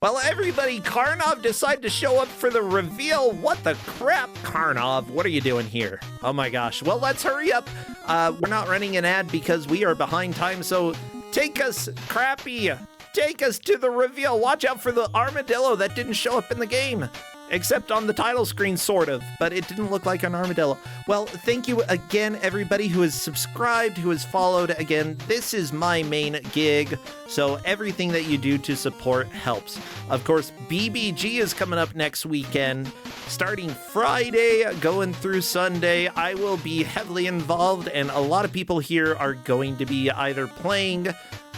Well, everybody, Karnov decided to show up for the reveal. What the crap, Karnov? What are you doing here? Oh my gosh. Well, let's hurry up. We're not running an ad because we are behind time, so take us, Crappy. Take us to the reveal. Watch out for the armadillo that didn't show up in the game. Except on the title screen, sort of, but it didn't look like an armadillo. Well, thank you again, everybody who has subscribed, who has followed. Again, this is my main gig, so everything that you do to support helps. Of course, BBG is coming up next weekend. Starting Friday, going through Sunday, I will be heavily involved, and a lot of people here are going to be either playing,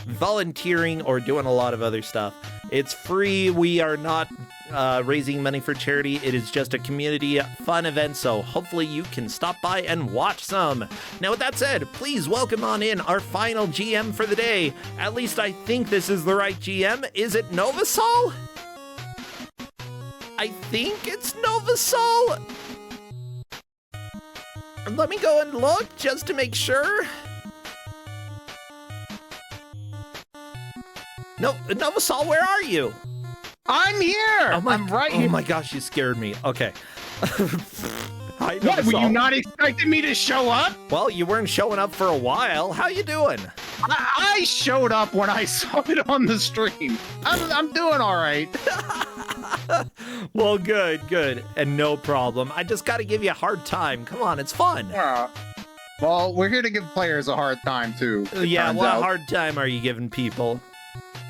volunteering, or doing a lot of other stuff. It's free. We are not raising money for charity. It is just a community fun event, so hopefully you can stop by and watch some. Now, with that said, please welcome on in our final GM for the day. At least I think this is the right GM. Is it Novasol? I think it's Novasol. Let me go and look just to make sure. No, Novasol, where are you? I'm here! I'm right here. Oh my gosh, you scared me. Okay. Hi, what, Novasol. were you not expecting me to show up? Well, you weren't showing up for a while. How you doing? I showed up when I saw it on the stream. I'm doing all right. Well, good. And no problem. I just got to give you a hard time. Come on, it's fun. Well, we're here to give players a hard time, too. Yeah, what hard time are you giving people?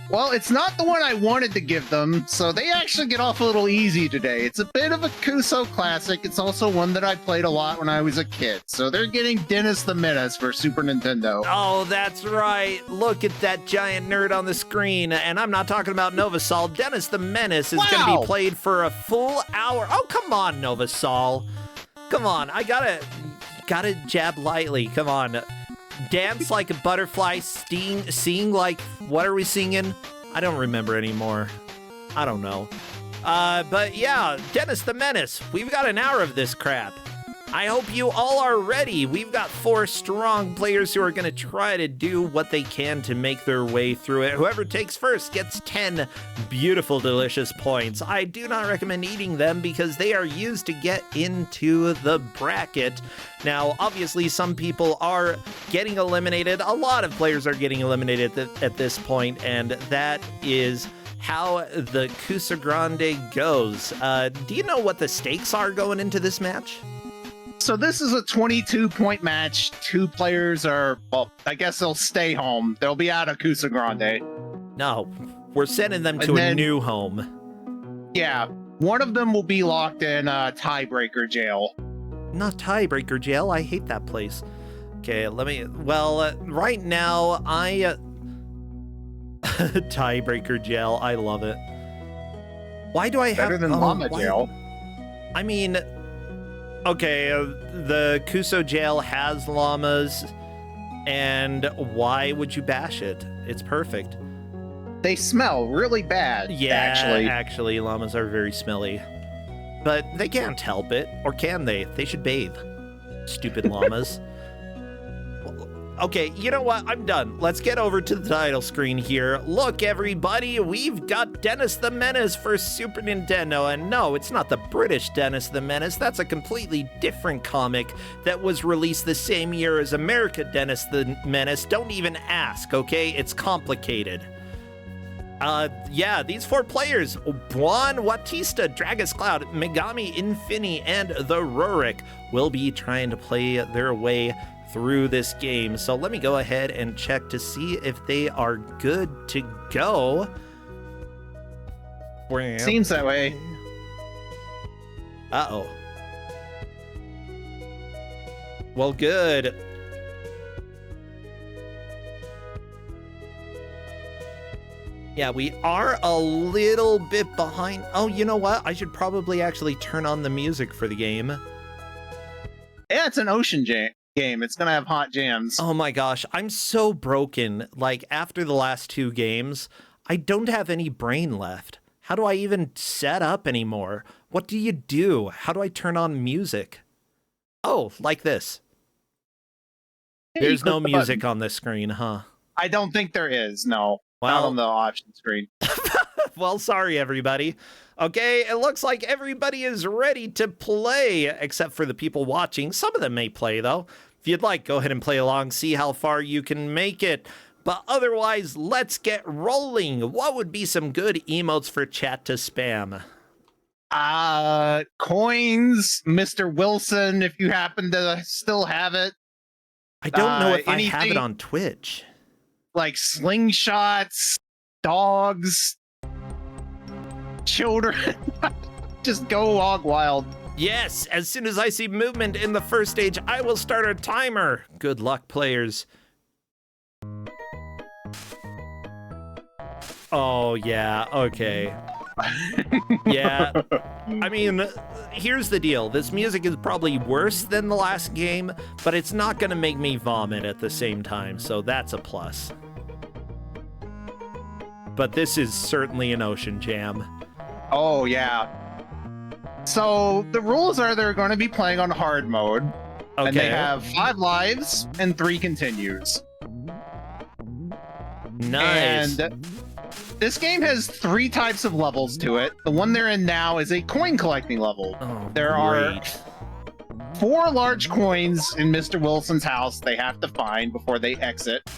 Well, it's not the one I wanted to give them, so they actually get off a little easy today. It's a bit of a Kuso classic. It's also one that I played a lot when I was a kid. So they're getting Dennis the Menace for Super Nintendo. Oh, that's right. Look at that giant nerd on the screen. And I'm not talking about Novasol. Dennis the Menace is going to be played for a full hour. Oh, come on, Novasol. Come on. I gotta jab lightly. Come on. Dance like a butterfly, sing like, what are we singing? I don't remember anymore. I don't know. But yeah, Dennis the Menace, we've got an hour of this crap. I hope you all are ready. We've got 4 strong players who are going to try to do what they can to make their way through it. Whoever takes first gets 10 beautiful, delicious points. I do not recommend eating them because they are used to get into the bracket. Now, obviously, some people are getting eliminated. A lot of players are getting eliminated at this point, and that is how the Kusogrand8 goes. Do you know what the stakes are going into this match? So this is a 22-point match. 2 players are, well, I guess they'll stay home. They'll be out of Kusogrand8. No, we're sending them to a new home. Yeah, one of them will be locked in tiebreaker jail. Not tiebreaker jail. I hate that place. Okay, let me, well, right now, tiebreaker jail. I love it. Why do I have... Better than llama jail. I mean... Okay, the Kuso jail has llamas, and why would you bash it? It's perfect. They smell really bad, actually, llamas are very smelly. But they can't help it, or can they? They should bathe. Stupid llamas. Okay, you know what? I'm done. Let's get over to the title screen here. Look, everybody, we've got Dennis the Menace for Super Nintendo. And no, it's not the British Dennis the Menace. That's a completely different comic that was released the same year as America Dennis the Menace. Don't even ask, okay? It's complicated. Yeah, these 4 players, Juan Watista, Dragus Cloud, Megami Infini, and the Rurik will be trying to play their way through this game. So let me go ahead and check to see if they are good to go. Seems that way. Uh-oh. Well, good. Yeah, we are a little bit behind. Oh, you know what? I should probably actually turn on the music for the game. Yeah, it's an ocean game. It's gonna have hot jams. Oh my gosh, I'm so broken. Like, after the last 2 games, I don't have any brain left. How do I even set up anymore? What do you do? How do I turn on music? Oh, like this. There's no music on this screen, huh? I don't think there is, no. Well, not on the option screen. Well, sorry, everybody. Okay, it looks like everybody is ready to play, except for the people watching. Some of them may play, though. If you'd like, go ahead and play along, see how far you can make it. But otherwise, let's get rolling. What would be some good emotes for chat to spam? Coins, Mr. Wilson, if you happen to still have it. I don't know if I have it on Twitch. Like slingshots, dogs, children. Just go hog wild. Yes, as soon as I see movement in the first stage, I will start a timer. Good luck, players. Oh, yeah, okay. Yeah, I mean, here's the deal. This music is probably worse than the last game, but it's not going to make me vomit at the same time, so that's a plus. But this is certainly an ocean jam. Oh, yeah. So the rules are they're going to be playing on hard mode, Okay. and they have 5 lives and 3 continues. Nice. And this game has 3 types of levels to it. The one they're in now is a coin collecting level. Oh, there are 4 large coins in Mr. Wilson's house they have to find before they exit.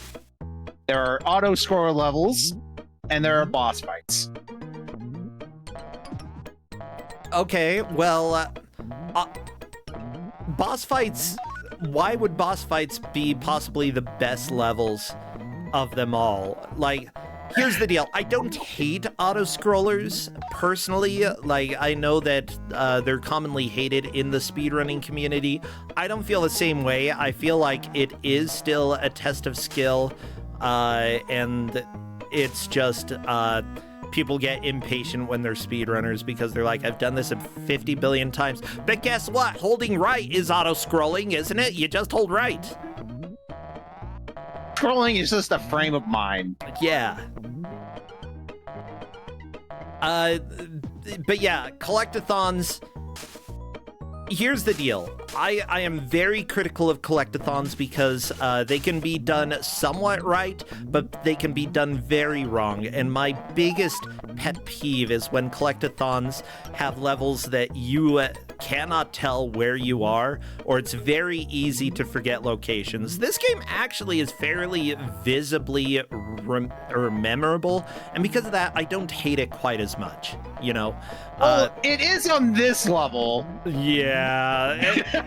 There are auto score levels, and there are boss fights. Okay, well, boss fights, why would boss fights be possibly the best levels of them all? Like, here's the deal. I don't hate auto-scrollers, personally. Like, I know that they're commonly hated in the speedrunning community. I don't feel the same way. I feel like it is still a test of skill, and it's just... people get impatient when they're speedrunners because they're like, I've done this 50 billion times. But guess what? Holding right is auto-scrolling, isn't it? You just hold right. Scrolling is just a frame of mind. Yeah. But yeah, collectathons. Here's the deal. I am very critical of collectathons because they can be done somewhat right, but they can be done very wrong. And my biggest pet peeve is when collectathons have levels that you cannot tell where you are, or it's very easy to forget locations. This game actually is fairly visibly memorable, and because of that, I don't hate it quite as much, you know? Well, it is on this level. Yeah,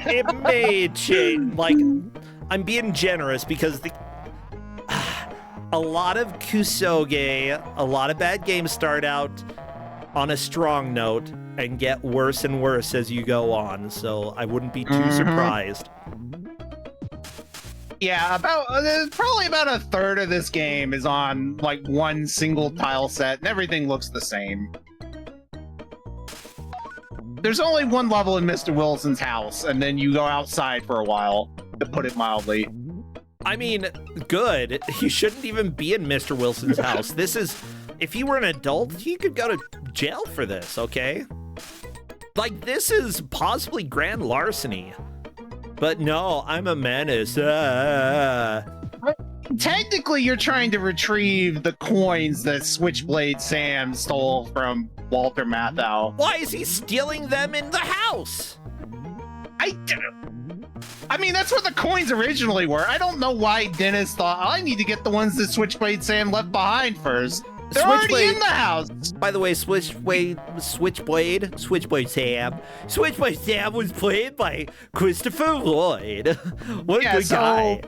it may change. Like, I'm being generous because a lot of Kusogrand8, a lot of bad games start out on a strong note and get worse and worse as you go on, so I wouldn't be too surprised. Yeah, probably about a third of this game is on like one single tile set, and everything looks the same. There's only one level in Mr. Wilson's house, and then you go outside for a while, to put it mildly. I mean, good. You shouldn't even be in Mr. Wilson's house. This is... If he were an adult, he could go to jail for this, okay? Like, this is possibly grand larceny. But no, I'm a menace. Technically, you're trying to retrieve the coins that Switchblade Sam stole from Walter Matthau. Why is he stealing them in the house? I mean, that's where the coins originally were. I don't know why Dennis thought, I need to get the ones that Switchblade Sam left behind first. They're already in the house. By the way, Switchblade Sam was played by Christopher Lloyd. What a good guy.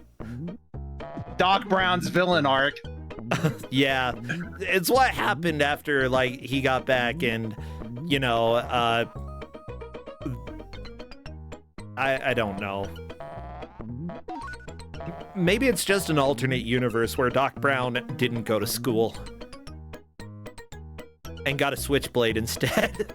Doc Brown's villain arc. Yeah, it's what happened after, like, he got back and, you know, I don't know. Maybe it's just an alternate universe where Doc Brown didn't go to school and got a switchblade instead.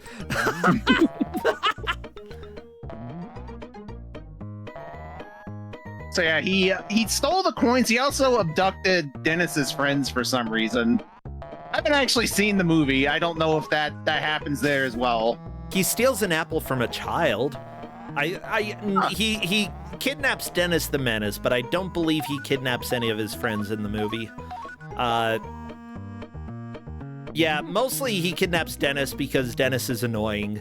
So yeah, he stole the coins. He also abducted Dennis's friends for some reason. I haven't actually seen the movie. I don't know if that happens there as well. He steals an apple from a child. He kidnaps Dennis the Menace, but I don't believe he kidnaps any of his friends in the movie. Yeah, mostly he kidnaps Dennis because Dennis is annoying.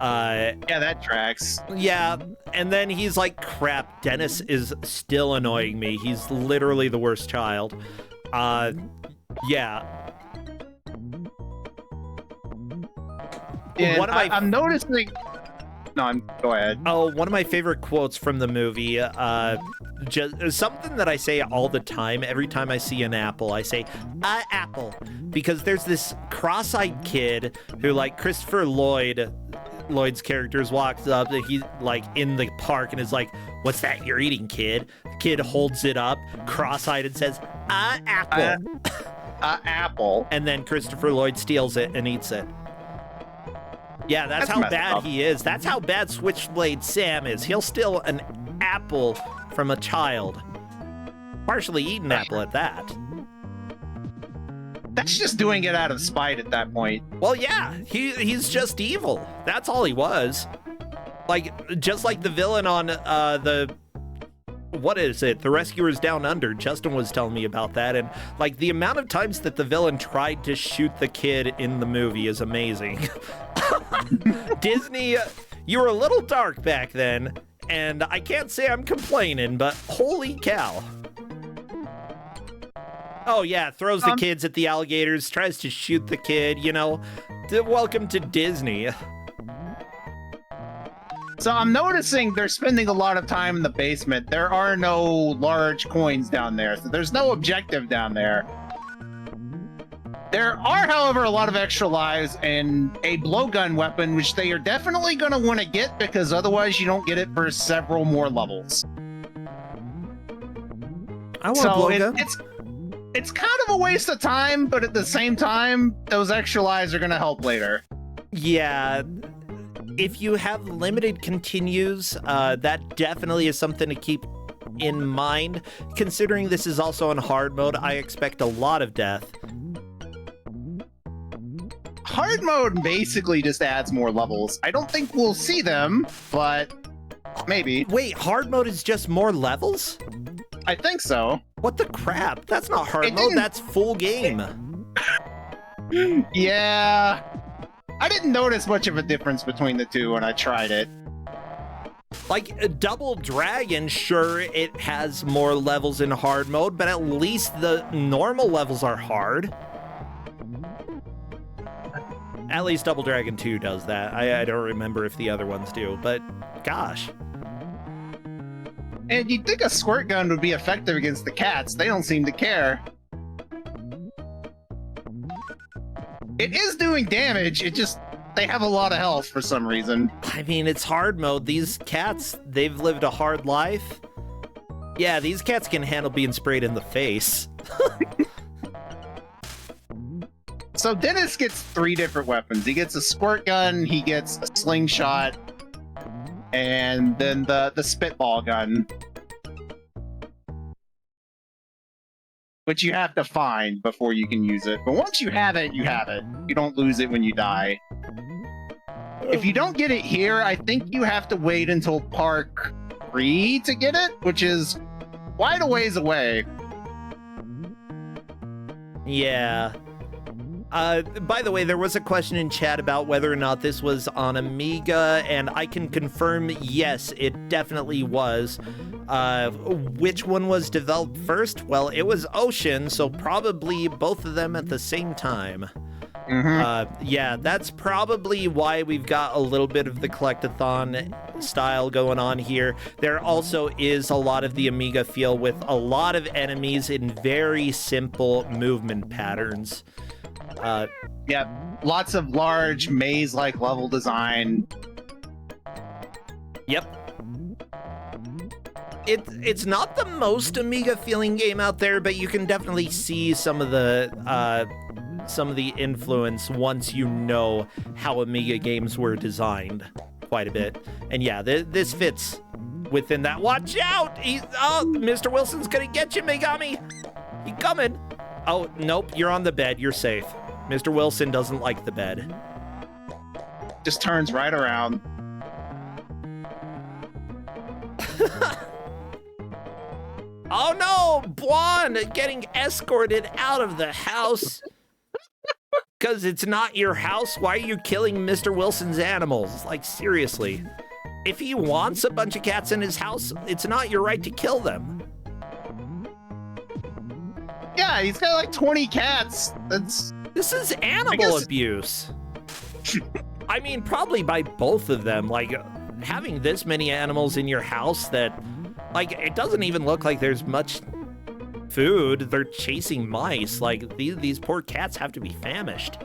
Yeah, that tracks. Yeah, and then he's like, crap, Dennis is still annoying me. He's literally the worst child. Yeah. And I'm noticing... No, go ahead. Oh, one of my favorite quotes from the movie, just something that I say all the time. Every time I see an apple, I say, apple. Because there's this cross-eyed kid who, like, Christopher Lloyd's characters walks up and he's like in the park and is like, what's that you're eating, kid? The kid holds it up, cross-eyed, and says, apple. Apple. And then Christopher Lloyd steals it and eats it. Yeah, that's how bad he is. That's how bad Switchblade Sam is. He'll steal an apple from a child. Partially eat an apple at that. That's just doing it out of spite at that point. Well, yeah, he's just evil. That's all he was. Like, just like the villain on what is it? The Rescuers Down Under. Justin was telling me about that, and like the amount of times that the villain tried to shoot the kid in the movie is amazing. Disney, you were a little dark back then, and I can't say I'm complaining, but holy cow. Oh yeah, throws the kids at the alligators, tries to shoot the kid, you know. Welcome to Disney. So I'm noticing they're spending a lot of time in the basement. There are no large coins down there, so there's no objective down there. There are, however, a lot of extra lives and a blowgun weapon, which they are definitely going to want to get because otherwise you don't get it for several more levels. I want a blowgun. It's kind of a waste of time, but at the same time, those extra lives are going to help later. Yeah. If you have limited continues, that definitely is something to keep in mind. Considering this is also on hard mode, I expect a lot of death. Hard mode basically just adds more levels. I don't think we'll see them, but maybe. Wait, hard mode is just more levels? I think so. What the crap? That's not hard mode, that's full game. Yeah. I didn't notice much of a difference between the two when I tried it. Like, Double Dragon, sure, it has more levels in hard mode, but at least the normal levels are hard. At least Double Dragon 2 does that. I don't remember if the other ones do, but gosh. And you'd think a squirt gun would be effective against the cats. They don't seem to care. It is doing damage, it just... they have a lot of health for some reason. I mean, it's hard mode. These cats, they've lived a hard life. Yeah, these cats can handle being sprayed in the face. So Dennis gets 3 different weapons. He gets a squirt gun, he gets a slingshot, and then the spitball gun. Which you have to find before you can use it. But once you have it, you have it. You don't lose it when you die. If you don't get it here, I think you have to wait until Park 3 to get it, which is quite a ways away. Yeah. By the way, there was a question in chat about whether or not this was on Amiga, and I can confirm, yes, it definitely was. Which one was developed first? Well, it was Ocean, so probably both of them at the same time. Mm-hmm. Yeah, that's probably why we've got a little bit of the collectathon style going on here. There also is a lot of the Amiga feel with a lot of enemies in very simple movement patterns. Yeah, lots of large maze-like level design. Yep. It's not the most Amiga feeling game out there, but you can definitely see some of the influence once you know how Amiga games were designed quite a bit. And yeah, this fits within that. Watch out! Mr. Wilson's gonna get you, Megami! He coming! Oh, nope, you're on the bed, you're safe. Mr. Wilson doesn't like the bed. Just turns right around. Oh no! Blonde getting escorted out of the house. Because it's not your house. Why are you killing Mr. Wilson's animals? Like, seriously. If he wants a bunch of cats in his house, it's not your right to kill them. Yeah, he's got like 20 cats. This is animal abuse. I mean, probably by both of them. Like, having this many animals in your house that, like, it doesn't even look like there's much food. They're chasing mice. Like, these poor cats have to be famished.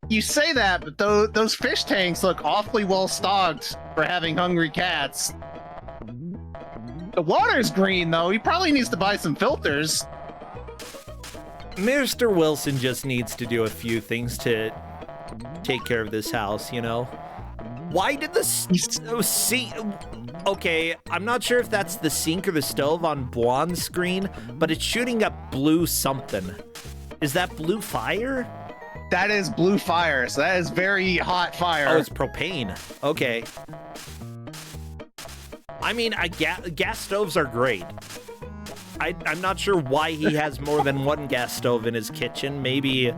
You say that, but those fish tanks look awfully well stocked for having hungry cats. The water's green, though. He probably needs to buy some filters. Mr. Wilson just needs to do a few things to take care of this house, you know? Why did the sink... Okay, I'm not sure if that's the sink or the stove on Blonde's screen, but it's shooting up blue something. Is that blue fire? That is blue fire, so that is very hot fire. Oh, it's propane. Okay. I mean, gas stoves are great. I'm not sure why he has more than one gas stove in his kitchen. Maybe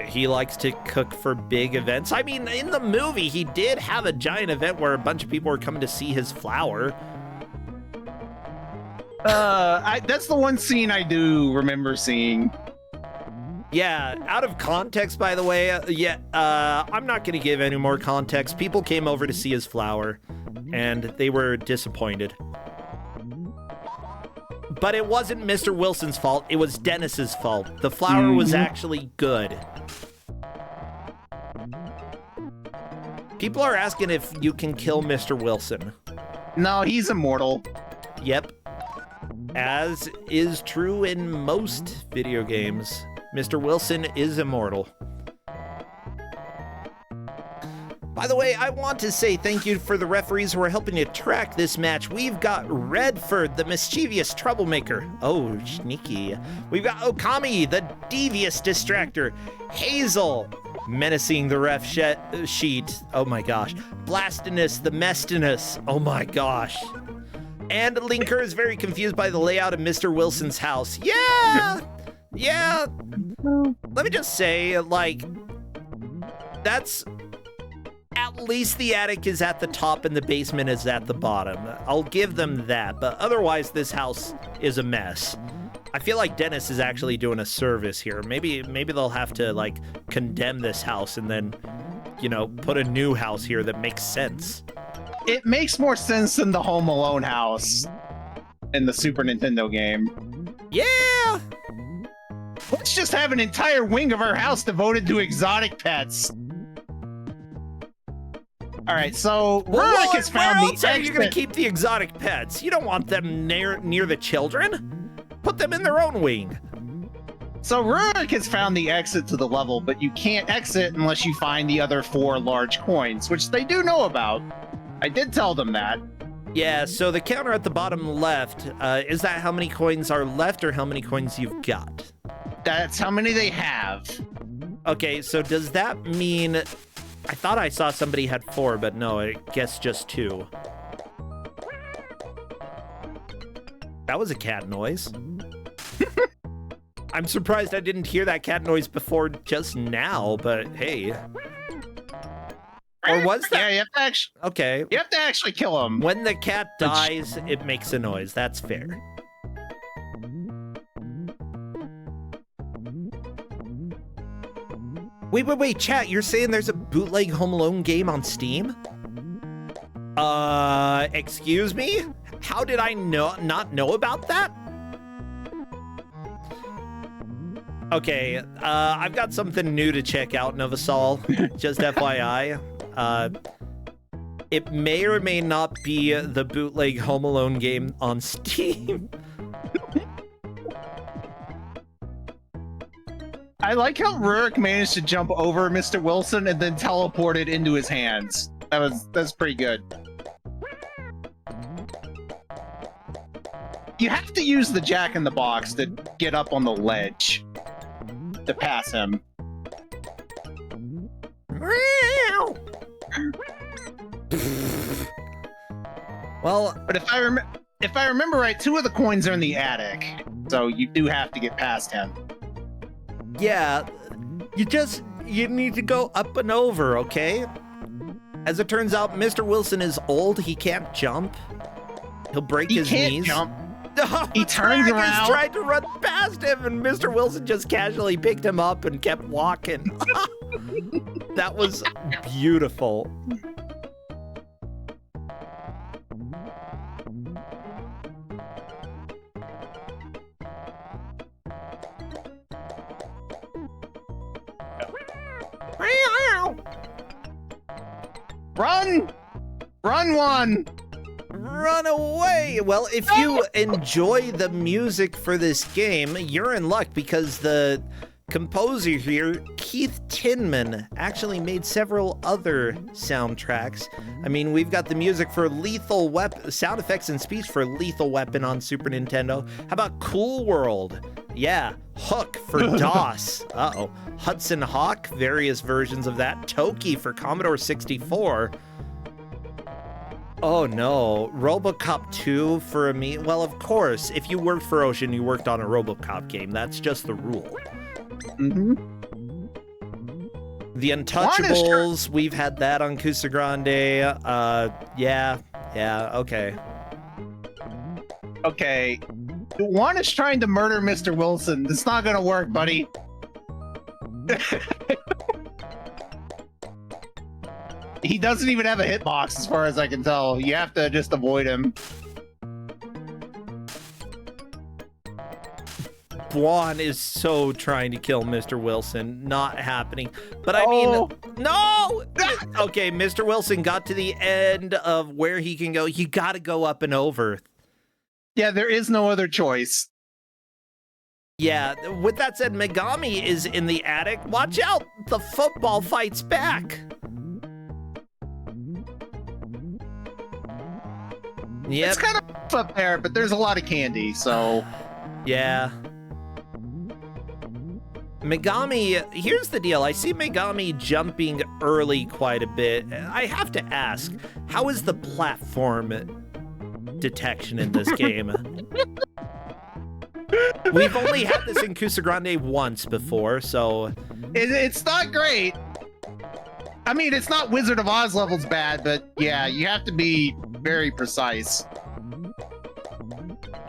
he likes to cook for big events. I mean, in the movie, he did have a giant event where a bunch of people were coming to see his flower. That's the one scene I do remember seeing. Yeah, out of context, by the way, I'm not going to give any more context. People came over to see his flower, and they were disappointed. But it wasn't Mr. Wilson's fault, it was Dennis's fault. The flower was actually good. People are asking if you can kill Mr. Wilson. No, he's immortal. Yep. As is true in most video games. Mr. Wilson is immortal. By the way, I want to say thank you for the referees who are helping to track this match. We've got Redford, the mischievous troublemaker. Oh, sneaky. We've got Okami, the devious distractor. Hazel, menacing the ref sheet. Oh my gosh. Blastinus, the mestiness. Oh my gosh. And Linker is very confused by the layout of Mr. Wilson's house. Yeah! Yeah, let me just say, like, that's, at least the attic is at the top and the basement is at the bottom. I'll give them that, but otherwise this house is a mess. I feel like Dennis is actually doing a service here. Maybe they'll have to, like, condemn this house and then, you know, put a new house here that makes sense. It makes more sense than the Home Alone house in the Super Nintendo game. Yeah! Let's just have an entire wing of our house devoted to exotic pets. All right, so Rurik has found the exit. Where else are you going to keep the exotic pets? You don't want them near the children. Put them in their own wing. So Rurik has found the exit to the level, but you can't exit unless you find the other 4 large coins, which they do know about. I did tell them that. Yeah, so the counter at the bottom left, is that how many coins are left or how many coins you've got? That's how many they have. Okay, so does that mean... I thought I saw somebody had 4, but no, I guess just 2. That was a cat noise. I'm surprised I didn't hear that cat noise before just now, but hey. Or was that? Yeah, you have to actually... Okay. You have to actually kill him. When the cat dies, it makes a noise. That's fair. Wait, chat, you're saying there's a bootleg Home Alone game on Steam? Excuse me? How did I not know about that? Okay, I've got something new to check out, Novasol. Just FYI. It may or may not be the bootleg Home Alone game on Steam. I like how Rurik managed to jump over Mr. Wilson and then teleported into his hands. That's pretty good. You have to use the Jack-in-the-Box to get up on the ledge to pass him. Well, but if I remember right, 2 of the coins are in the attic, so you do have to get past him. Yeah, you need to go up and over, okay? As it turns out, Mr. Wilson is old. He can't jump. He'll break his knees. He can't jump. Oh, He turns around. Tried to run past him, and Mr. Wilson just casually picked him up and kept walking. That was beautiful. Run! Run one! Run away! Well, if you enjoy the music for this game, you're in luck because the composer here, Keith Tinman, actually made several other soundtracks. I mean, we've got the music for Lethal Weapon, sound effects and speech for Lethal Weapon on Super Nintendo. How about Cool World? Yeah, Hook for DOS. Uh-oh. Hudson Hawk, various versions of that. Toki for Commodore 64. Oh no, RoboCop 2 for me. Well, of course, if you worked for Ocean, you worked on a RoboCop game. That's just the rule. Mm-hmm. The Untouchables, we've had that on Kusogrand8. Yeah, okay. Okay. One is trying to murder Mr. Wilson. That's not gonna work, buddy. He doesn't even have a hitbox, as far as I can tell. You have to just avoid him. Buon is so trying to kill Mr. Wilson. Not happening. But I mean, no! Okay, Mr. Wilson got to the end of where he can go. You gotta go up and over. Yeah, there is no other choice. Yeah, with that said, Megami is in the attic. Watch out! The football fights back! Yep. It's kind of rough up there, but there's a lot of candy, so... Yeah. Megami, here's the deal. I see Megami jumping early quite a bit. I have to ask, how is the platform detection in this game? We've only had this in Kusogrand8 once before, so... It's not great. I mean, it's not Wizard of Oz levels bad, but yeah, you have to be very precise.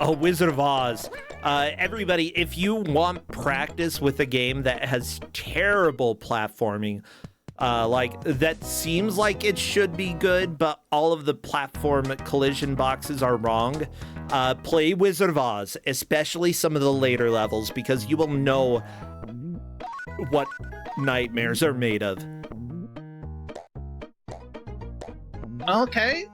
Oh, Wizard of Oz. Everybody, if you want practice with a game that has terrible platforming, like that seems like it should be good, but all of the platform collision boxes are wrong, play Wizard of Oz, especially some of the later levels, because you will know what nightmares are made of. Okay.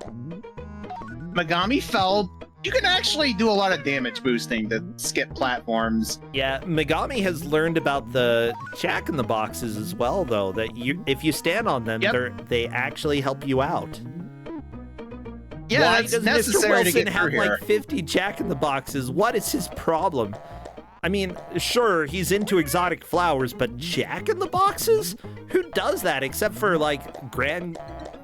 Megami fell. You can actually do a lot of damage boosting to skip platforms. Yeah, Megami has learned about the jack-in-the-boxes as well, though, that if you stand on them, they actually help you out. Yeah, why that's does necessary Mr. Wilson to get have through like here. 50 jack-in-the-boxes? What is his problem? I mean, sure, he's into exotic flowers, but jack-in-the-boxes? Who does that except for, like, Grand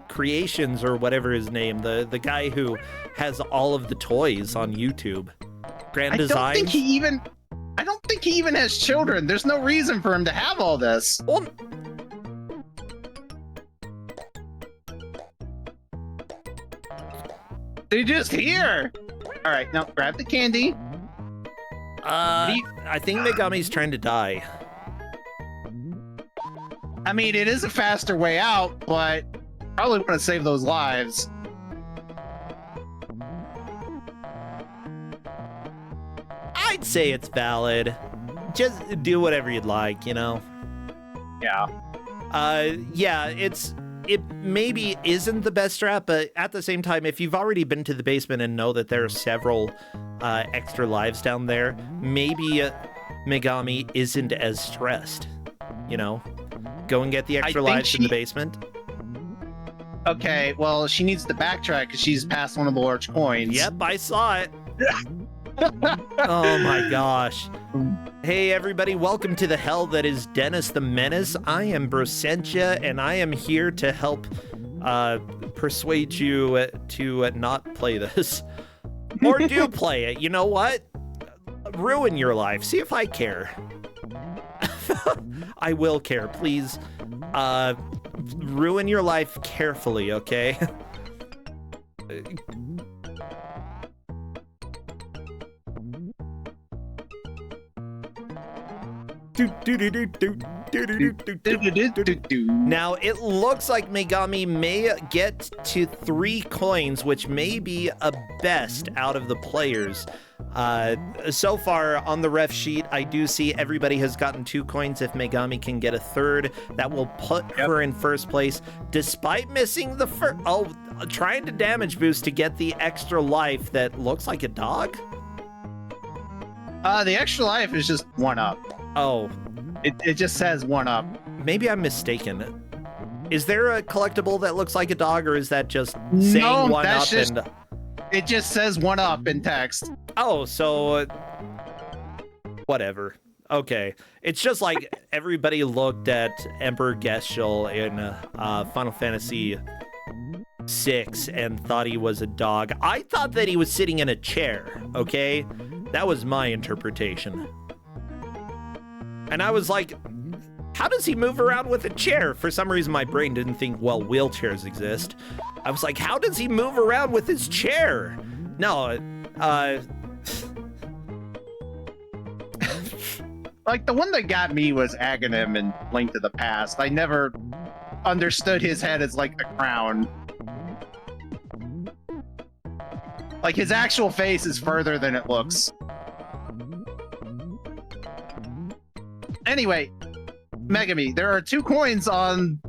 Creations or whatever his name, the guy who has all of the toys on YouTube. Grand Design. I don't think he even has children. There's no reason for him to have all this. Well, They're just here. All right, now grab the candy. I think Megami's trying to die. I mean, it is a faster way out, but probably want to save those lives. I'd say it's valid. Just do whatever you'd like, you know? Yeah. Yeah, it maybe isn't the best strat, but at the same time, if you've already been to the basement and know that there are several extra lives down there, maybe Megami isn't as stressed, you know? Go and get the extra lives in the basement. Okay, well, she needs to backtrack because she's past one of the large coins. Yep, I saw it. Oh my gosh. Hey everybody, welcome to the hell that is Dennis the Menace. I am Brosentia, and I am here to help persuade you to not play this. Or do play it. You know what? Ruin your life. See if I care. I will care. Please, ruin your life carefully, okay? Now, it looks like Megami may get to 3 coins, which may be a best out of the players. So far on the ref sheet, I do see everybody has gotten 2 coins. If Megami can get a 3rd, that will put her in first place, despite missing the first. Oh, trying to damage boost to get the extra life that looks like a dog? The extra life is just 1 up. Oh. It just says 1 up. Maybe I'm mistaken. Is there a collectible that looks like a dog, or is that just saying 1 up? Just, it just says 1 up in text. Oh, so whatever. Okay. It's just like everybody looked at Emperor Geshul in Final Fantasy VI and thought he was a dog. I thought that he was sitting in a chair, okay? That was my interpretation. And I was like, how does he move around with a chair? For some reason, my brain didn't think, well, wheelchairs exist. I was like, how does he move around with his chair? No, like, the one that got me was Aghanim in Link to the Past. I never understood his head as, like, a crown. Like, his actual face is further than it looks. Anyway, Megami, there are 2 coins on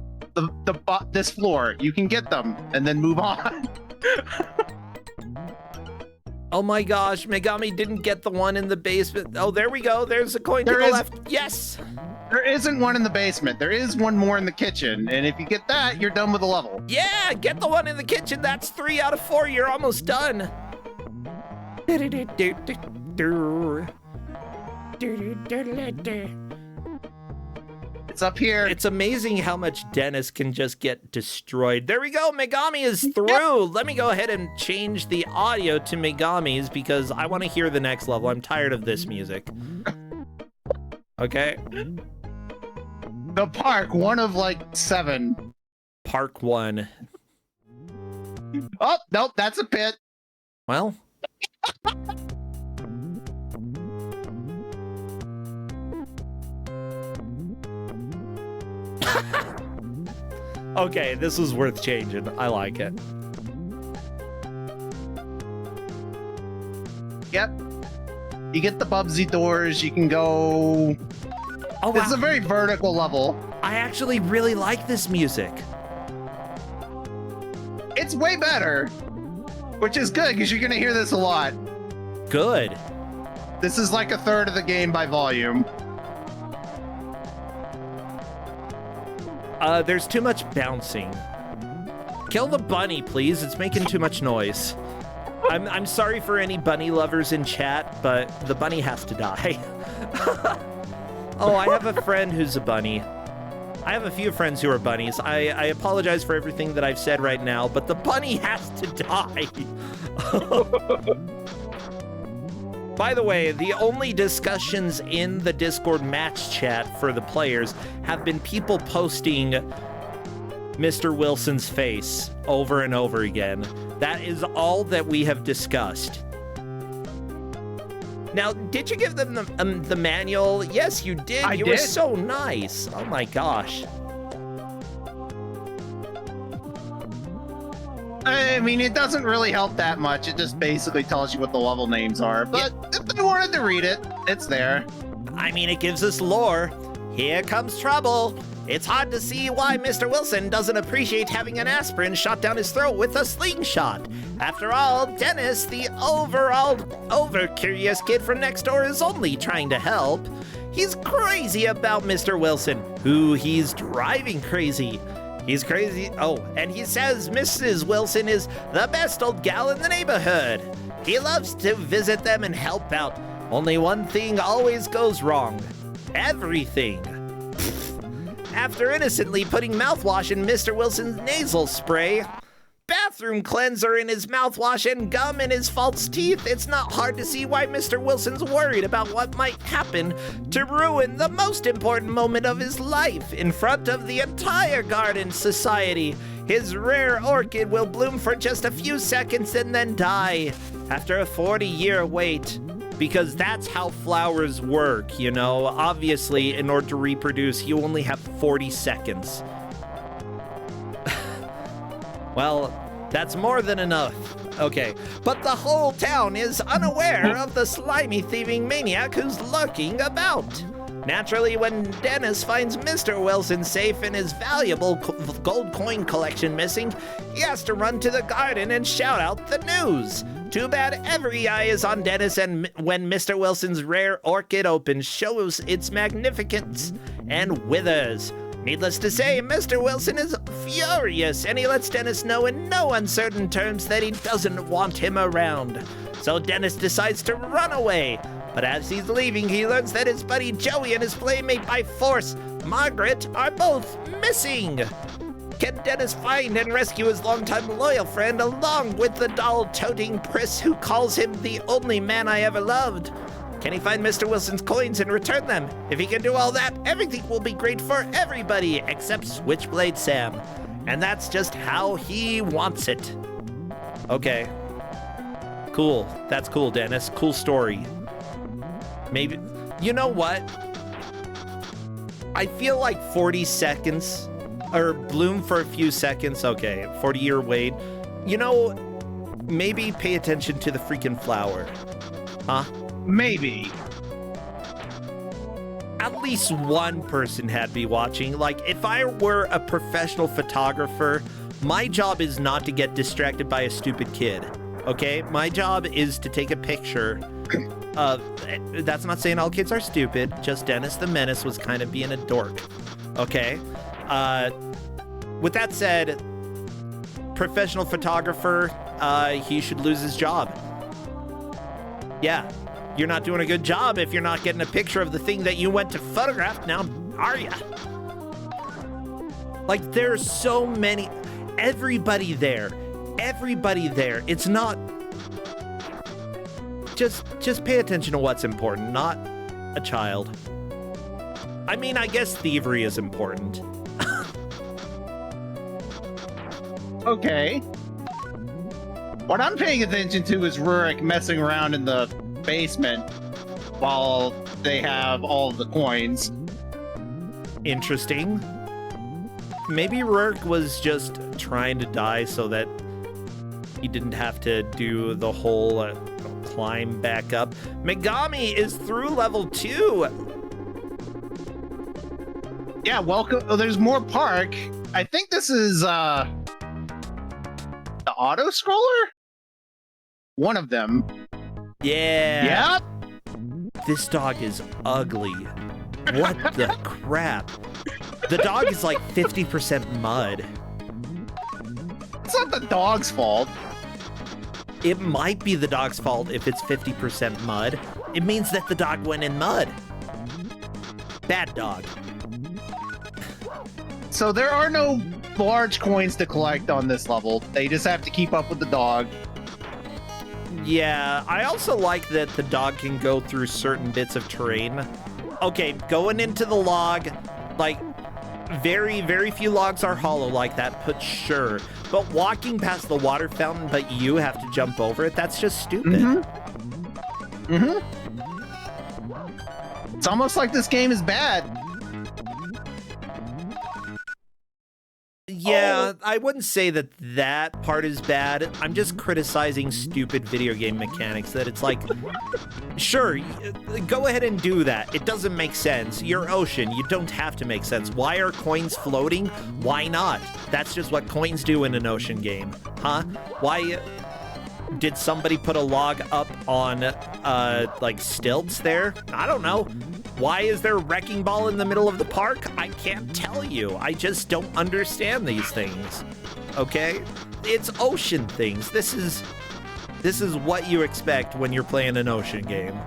this floor. You can get them and then move on. Oh my gosh, Megami didn't get the one in the basement. Oh, there we go. There's a coin to the left. Yes. There isn't one in the basement. There is one more in the kitchen. And if you get that, you're done with the level. Yeah, get the one in the kitchen. That's 3 out of 4. You're almost done. It's up here. It's amazing how much Dennis can just get destroyed. There we go. Megami is through. Let me go ahead and change the audio to Megami's because I want to hear the next level. I'm tired of this music. Okay. The park, one of like 7. Park 1. Oh, nope, that's a pit. Well. Okay, this was worth changing. I like it. Yep. You get the Bubsy doors, you can go... Oh, wow. It's a very vertical level. I actually really like this music. It's way better, which is good because you're going to hear this a lot. Good. This is like a third of the game by volume. There's too much bouncing. Kill the bunny, please. It's making too much noise. I'm sorry for any bunny lovers in chat, but the bunny has to die. Oh, I have a friend who's a bunny. I have a few friends who are bunnies. I apologize for everything that I've said right now, but the bunny has to die. By the way, the only discussions in the Discord match chat for the players have been people posting Mr. Wilson's face over and over again. That is all that we have discussed. Now, did you give them the manual? Yes, you did. You were so nice. Oh my gosh. I mean, it doesn't really help that much. It just basically tells you what the level names are. But if they wanted to read it, it's there. I mean, it gives us lore. Here comes trouble. It's hard to see why Mr. Wilson doesn't appreciate having an aspirin shot down his throat with a slingshot. After all, Dennis, the over-curious kid from next door, is only trying to help. He's crazy about Mr. Wilson, who he's driving crazy. He's crazy. Oh, and he says Mrs. Wilson is the best old gal in the neighborhood. He loves to visit them and help out. Only one thing always goes wrong. Everything. After innocently putting mouthwash in Mr. Wilson's nasal spray, bath bathroom cleanser in his mouthwash and gum in his false teeth, it's not hard to see why Mr. Wilson's worried about what might happen to ruin the most important moment of his life in front of the entire garden society. His rare orchid will bloom for just a few seconds and then die after a 40-year wait. Because that's how flowers work, you know? Obviously, in order to reproduce, you only have 40 seconds. Well, that's more than enough. Okay, but the whole town is unaware of the slimy thieving maniac who's lurking about. Naturally, when Dennis finds Mr. Wilson safe and his valuable gold coin collection missing, he has to run to the garden and shout out the news. Too bad every eye is on Dennis, and when Mr. Wilson's rare orchid opens, shows its magnificence and withers. Needless to say, Mr. Wilson is furious, and he lets Dennis know in no uncertain terms that he doesn't want him around. So Dennis decides to run away. But as he's leaving, he learns that his buddy Joey and his playmate by force, Margaret, are both missing. Can Dennis find and rescue his longtime loyal friend along with the doll-toting priss who calls him the only man I ever loved? Can he find Mr. Wilson's coins and return them? If he can do all that, everything will be great for everybody except Switchblade Sam. And that's just how he wants it. Okay. Cool. That's cool, Dennis. Cool story. Maybe, you know what? I feel like 40 seconds, or bloom for a few seconds, okay, 40-year wait. You know, maybe pay attention to the freaking flower. Huh? Maybe. At least one person had to be watching. Like, if I were a professional photographer, my job is not to get distracted by a stupid kid, okay? My job is to take a picture that's not saying all kids are stupid, just Dennis the Menace was kind of being a dork, okay? With that said, professional photographer, he should lose his job. Yeah, you're not doing a good job if you're not getting a picture of the thing that you went to photograph, now are ya? Like, there's so many, everybody there, it's not, just pay attention to what's important, not a child. I mean, I guess thievery is important. Okay. What I'm paying attention to is Rurik messing around in the basement while they have all of the coins. Interesting. Maybe Rurik was just trying to die so that he didn't have to do the whole climb back up. Megami is through level 2. Yeah, welcome. Oh, there's more park. I think this is the auto scroller? One of them. Yeah. Yep. This dog is ugly. What the crap? The dog is like 50% mud. It's not the dog's fault. It might be the dog's fault if it's 50% mud. It means that the dog went in mud. Bad dog. So there are no large coins to collect on this level. They just have to keep up with the dog. Yeah, I also like that the dog can go through certain bits of terrain. Okay, going into the log, like, very, very few logs are hollow like that, but sure. But walking past the water fountain, but you have to jump over it, that's just stupid. It's almost like this game is bad. Yeah, I wouldn't say that that part is bad. I'm just criticizing stupid video game mechanics that it's like, sure, go ahead and do that. It doesn't make sense. You're ocean. You don't have to make sense. Why are coins floating? Why not? That's just what coins do in an ocean game. Huh? Why did somebody put a log up on, like, stilts there? I don't know. Why is there a wrecking ball in the middle of the park? I can't tell you. I just don't understand these things. Okay? It's ocean things. This is what you expect when you're playing an ocean game.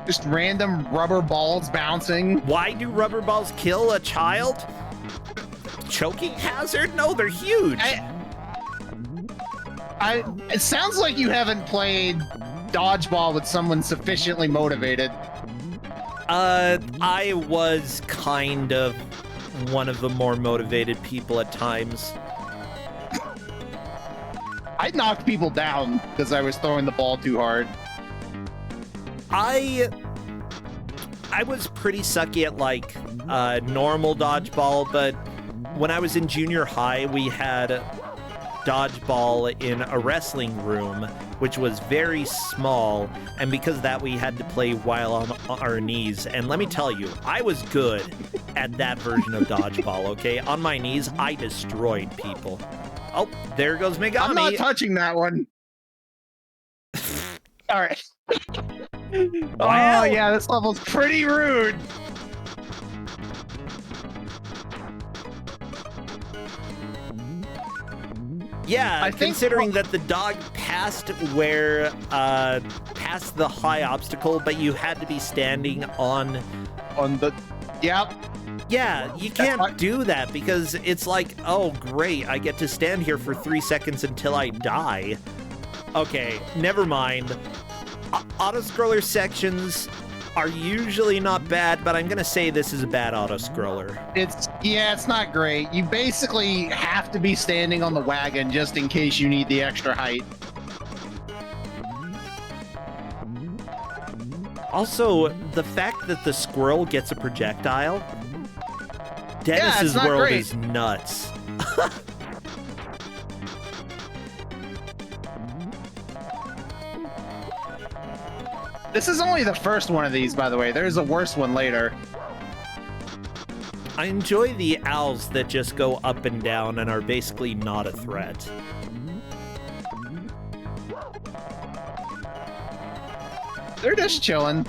Just random rubber balls bouncing. Why do rubber balls kill a child? Choking hazard? No, they're huge. It sounds like you haven't played dodgeball with someone sufficiently motivated. I was kind of one of the more motivated people at times. I knocked people down because I was throwing the ball too hard. I was pretty sucky at like normal dodgeball, but when I was in junior high, we had dodgeball in a wrestling room, which was very small, and because of that we had to play while on our knees. And let me tell you, I was good at that version of dodgeball, okay? On my knees, I destroyed people. Oh, there goes Megami. I'm not touching that one. All right. Wow. Oh, yeah, this level's pretty rude. Yeah, I think considering that the dog passed past the high obstacle, but you had to be standing on the... Yep. Yeah, you can't do that because it's like, oh, great, I get to stand here for 3 seconds until I die. Okay, never mind. Auto-scroller sections are usually not bad, but I'm gonna say this is a bad auto-scroller. It's not great. You basically have to be standing on the wagon just in case you need the extra height. Also, the fact that the squirrel gets a projectile, Dennis's world great. is nuts. This is only the first one of these, by the way. There's a worse one later. I enjoy the owls that just go up and down and are basically not a threat. They're just chilling.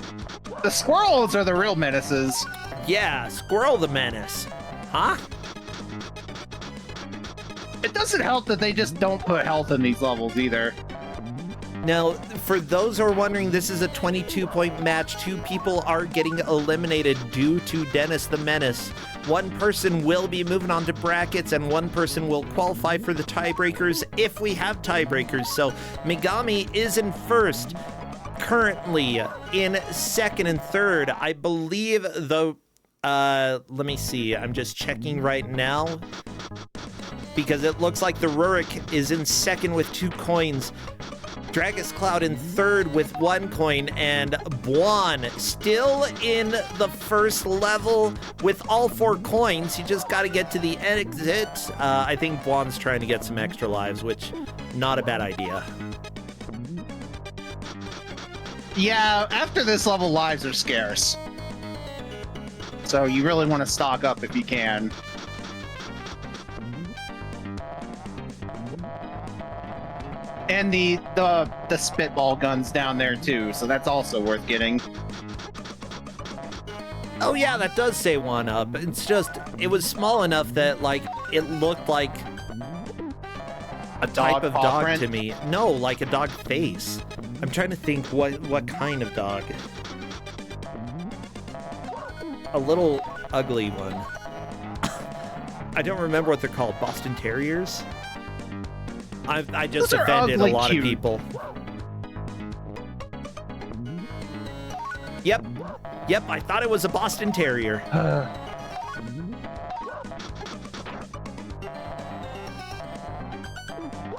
The squirrels are the real menaces. Yeah, Squirrel the Menace. Huh? It doesn't help that they just don't put health in these levels either. Now, for those who are wondering, this is a 22-point match. 2 people are getting eliminated due to Dennis the Menace. 1 person will be moving on to brackets, and 1 person will qualify for the tiebreakers if we have tiebreakers. So Megami is in first, currently in second and third. I believe the... let me see. I'm just checking right now, because it looks like the Rurik is in second with 2 coins. Dragus Cloud in third with 1 coin, and Buon still in the first level with all 4 coins. You just got to get to the exit. I think Buon's trying to get some extra lives, which not a bad idea. Yeah, after this level, lives are scarce. So you really want to stock up if you can. And the spitball guns down there too, so that's also worth getting. Oh yeah, that does say 1 up. It's just, it was small enough that like it looked like a type of dog print? to me. No, like a dog face. I'm trying to think what kind of dog. A little ugly one. I don't remember what they're called. Boston Terriers? I just Those are offended a ugly lot cute. of people. Yep, I thought it was a Boston Terrier.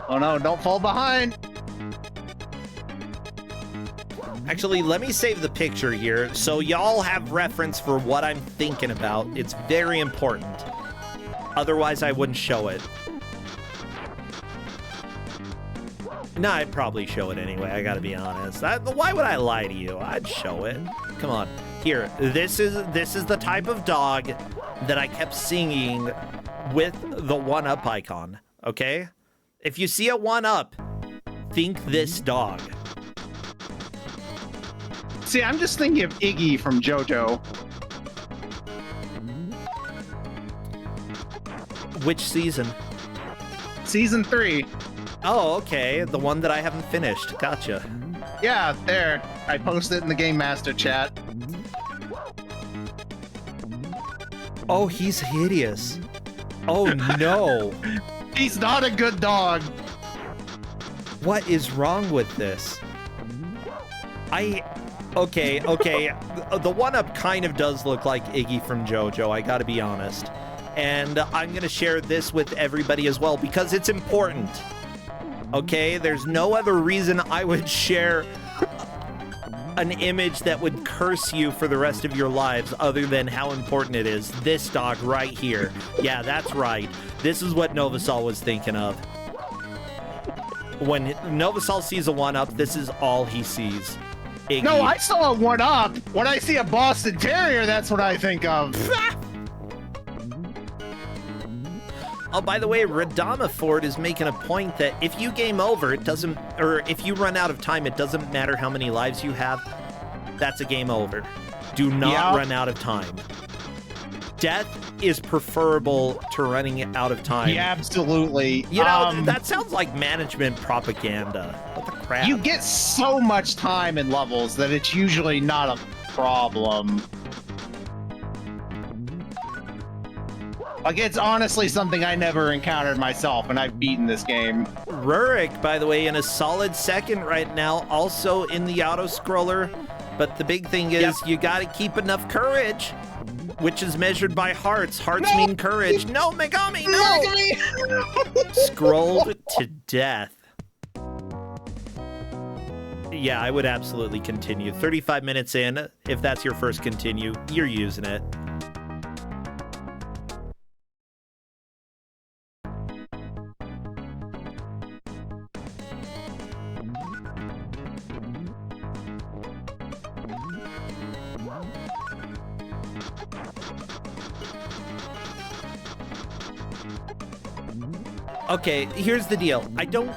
Oh no, don't fall behind. Actually, let me save the picture here so y'all have reference for what I'm thinking about. It's very important. Otherwise, I wouldn't show it. No, I'd probably show it anyway, I gotta be honest. Why would I lie to you? I'd show it. Come on. Here, this is the type of dog that I kept seeing with the 1-up icon, okay? If you see a 1-up, think this dog. See, I'm just thinking of Iggy from JoJo. Which season? Season 3. Oh, okay. The one that I haven't finished. Gotcha. Yeah, there. I posted it in the Game Master chat. Oh, he's hideous. Oh, no. He's not a good dog. What is wrong with this? Okay. The one-up kind of does look like Iggy from JoJo, I gotta be honest. And I'm gonna share this with everybody as well because it's important. Okay, there's no other reason I would share an image that would curse you for the rest of your lives other than how important it is. This dog right here. Yeah, that's right. This is what Novasol was thinking of. When Novasol sees a one-up, this is all he sees. Iggy. No, I saw a one-up. When I see a Boston Terrier, that's what I think of. Oh, by the way, Radama Ford is making a point that if you game over, it doesn't, or if you run out of time, it doesn't matter how many lives you have. That's a game over. Do not run out of time. Death is preferable to running out of time. Yeah, absolutely. You know, that sounds like management propaganda. What the crap? You get so much time in levels that it's usually not a problem. Like, it's honestly something I never encountered myself, and I've beaten this game. Rurik, by the way, in a solid second right now, also in the auto-scroller. But the big thing is, you gotta keep enough courage, which is measured by hearts. Hearts mean courage. No, Megami, no! Scrolled to death. Yeah, I would absolutely continue. 35 minutes in, if that's your first continue, you're using it. Okay, here's the deal. I don't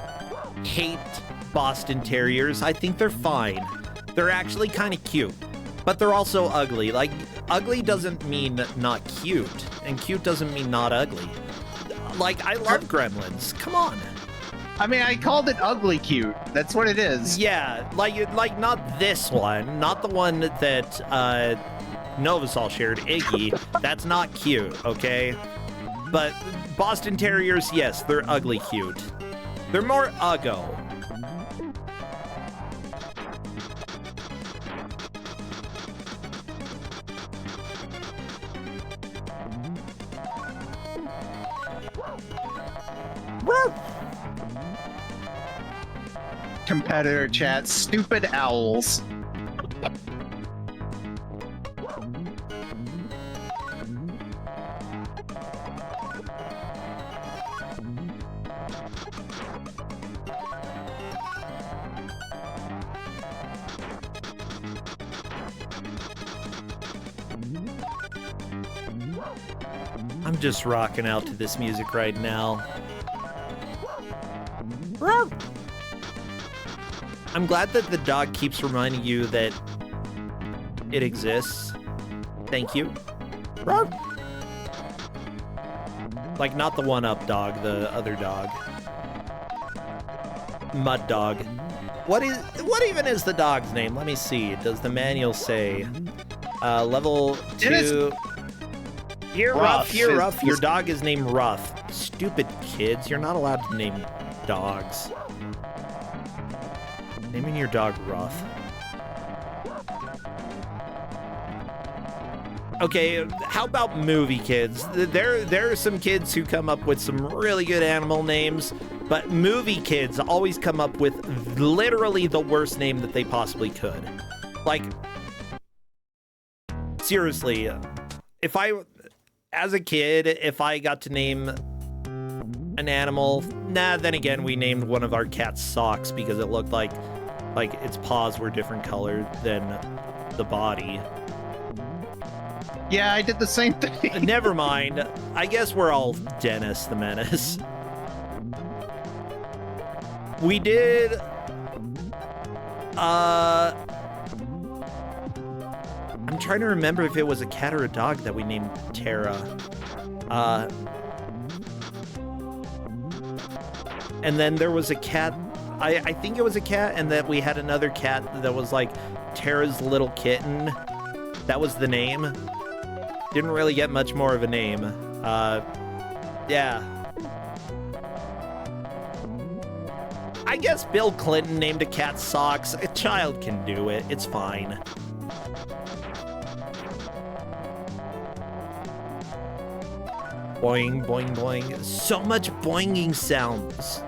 hate Boston Terriers. I think they're fine. They're actually kind of cute, but they're also ugly. Like, ugly doesn't mean not cute, and cute doesn't mean not ugly. Like, I love gremlins. Come on. I mean, I called it ugly cute. That's what it is. Yeah, like not this one, not the one that Novasol shared, Iggy. That's not cute, okay? But Boston Terriers, yes, they're ugly cute. They're more uggo. Competitor chat, stupid owls. I'm just rocking out to this music right now. I'm glad that the dog keeps reminding you that it exists. Thank you. Like, not the one-up dog, the other dog. Mud Dog. What even is the dog's name? Let me see. Does the manual say? Level 2. You're rough. You're rough. Your dog is named Rough. Stupid kids. You're not allowed to name dogs. Naming your dog Rough. Okay, how about movie kids? There are some kids who come up with some really good animal names, but movie kids always come up with literally the worst name that they possibly could. Like, seriously, as a kid, if I got to name an animal, then again, we named one of our cats Socks because it looked like its paws were different color than the body. Yeah, I did the same thing. Never mind. I guess we're all Dennis the Menace. We did... I'm trying to remember if it was a cat or a dog that we named Tara. And then there was a cat... I think it was a cat, and that we had another cat that was like Tara's little kitten. That was the name. Didn't really get much more of a name. Yeah. I guess Bill Clinton named a cat Socks. A child can do it. It's fine. Boing, boing, boing. So much boinging sounds.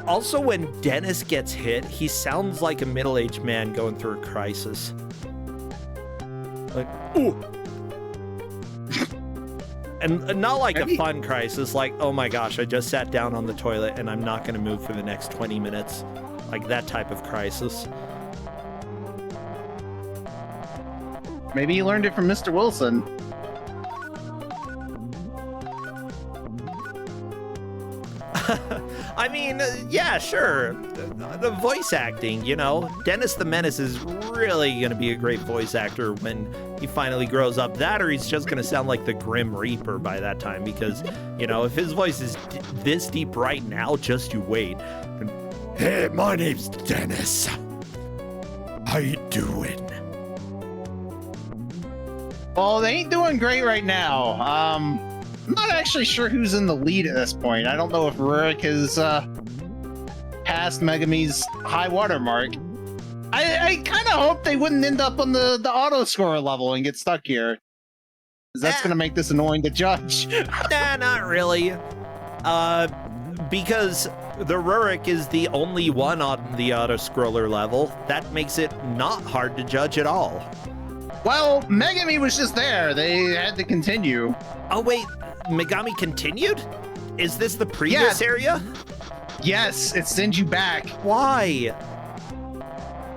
Also, when Dennis gets hit, he sounds like a middle-aged man going through a crisis. Like, ooh. And not like a fun crisis, like, oh my gosh, I just sat down on the toilet and I'm not going to move for the next 20 minutes. Like that type of crisis. Maybe you learned it from Mr. Wilson. I mean, yeah, sure. The voice acting, you know. Dennis the Menace is really going to be a great voice actor when he finally grows up. That or he's just going to sound like the Grim Reaper by that time because, you know, if his voice is this deep right now, just you wait. Hey, my name's Dennis. How you doing? Well, they ain't doing great right now. I'm not actually sure who's in the lead at this point. I don't know if Rurik has passed Megumi's high water mark. I kind of hope they wouldn't end up on the auto scorer level and get stuck here. Because that's going to make this annoying to judge. Nah, not really. Because the Rurik is the only one on the auto scroller level. That makes it not hard to judge at all. Well, Megami was just there. They had to continue. Oh, wait. Megami continued? Is this the previous area? Yes, it sends you back. Why?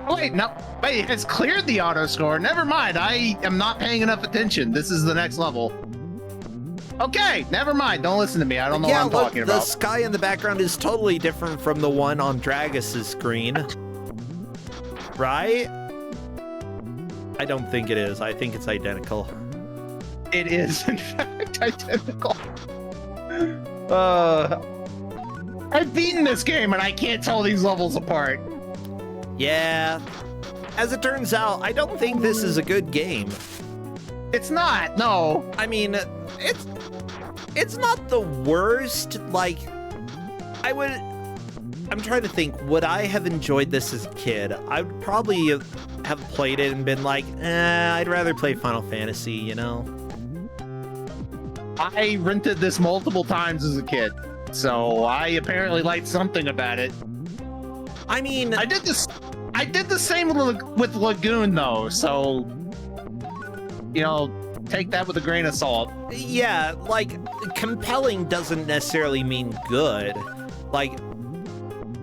Oh, wait, no. Wait, it's cleared the auto score. Never mind. I am not paying enough attention. This is the next level. Okay, never mind. Don't listen to me. I don't know what I'm talking about. The sky in the background is totally different from the one on Dragus's screen. Right? I don't think it is. I think it's identical. It is, in fact, identical. I've beaten this game and I can't tell these levels apart. Yeah. As it turns out, I don't think this is a good game. It's not, no. I mean, it's not the worst. Like, I'm trying to think, would I have enjoyed this as a kid? I would probably have played it and been like, I'd rather play Final Fantasy, you know? I rented this multiple times as a kid, so I apparently liked something about it. I mean, I did the same with Lagoon, though, so, you know, take that with a grain of salt. Yeah, like, compelling doesn't necessarily mean good. Like,